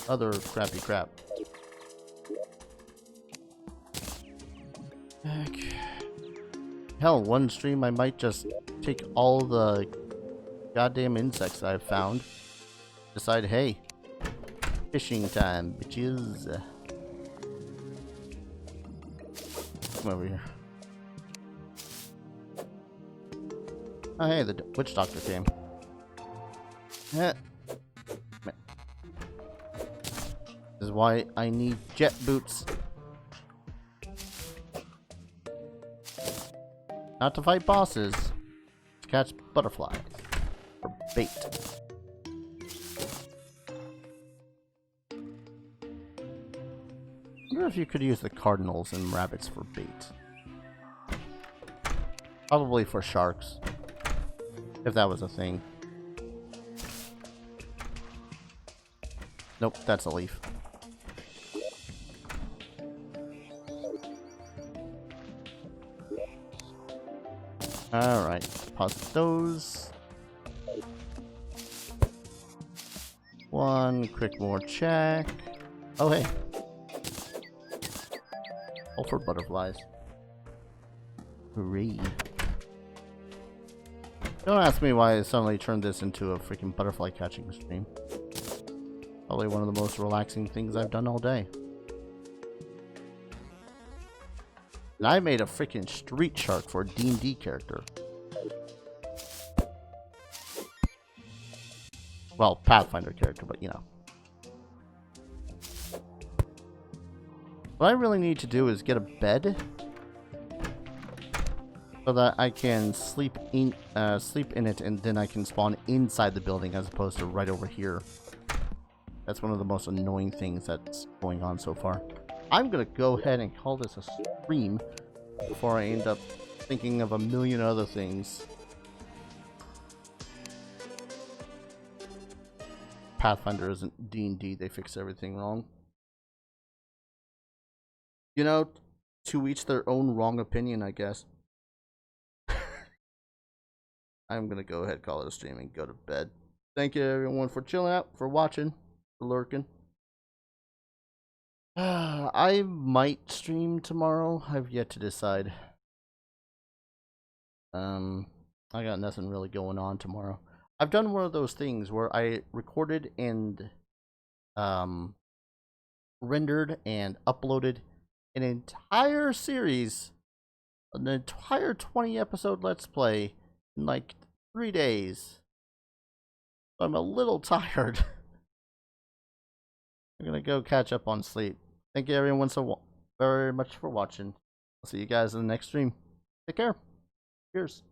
other crappy crap. Heck. Hell, one stream I might just take all the goddamn insects I've found, decide, hey, fishing time, bitches. Come over here. Oh, hey, the witch doctor came. This is why I need jet boots. Not to fight bosses, to catch butterflies for bait. I wonder if you could use the cardinals and rabbits for bait. Probably for sharks, if that was a thing. Nope, that's a leaf. Alright, pause those. One quick more check. Oh hey. All for butterflies. Hooray. Don't ask me why I suddenly turned this into a freaking butterfly catching stream. Probably one of the most relaxing things I've done all day. And I made a freaking street shark for a D&D character. Well, Pathfinder character, but you know. What I really need to do is get a bed so that I can sleep in it, and then I can spawn inside the building as opposed to right over here. That's one of the most annoying things that's going on so far. I'm gonna go ahead and call this a stream before I end up thinking of a million other things. Pathfinder isn't D&D, they fix everything wrong. You know, to each their own wrong opinion, I guess. I'm gonna go ahead and call it a stream and go to bed. Thank you everyone for chilling out, for watching, for lurking. I might stream tomorrow. I've yet to decide. I got nothing really going on tomorrow. I've done one of those things where I recorded and rendered and uploaded an entire series, an entire 20 episode Let's Play in like 3 days. I'm a little tired. I'm gonna go catch up on sleep. Thank you everyone so very much for watching. I'll see you guys in the next stream. Take care. Cheers.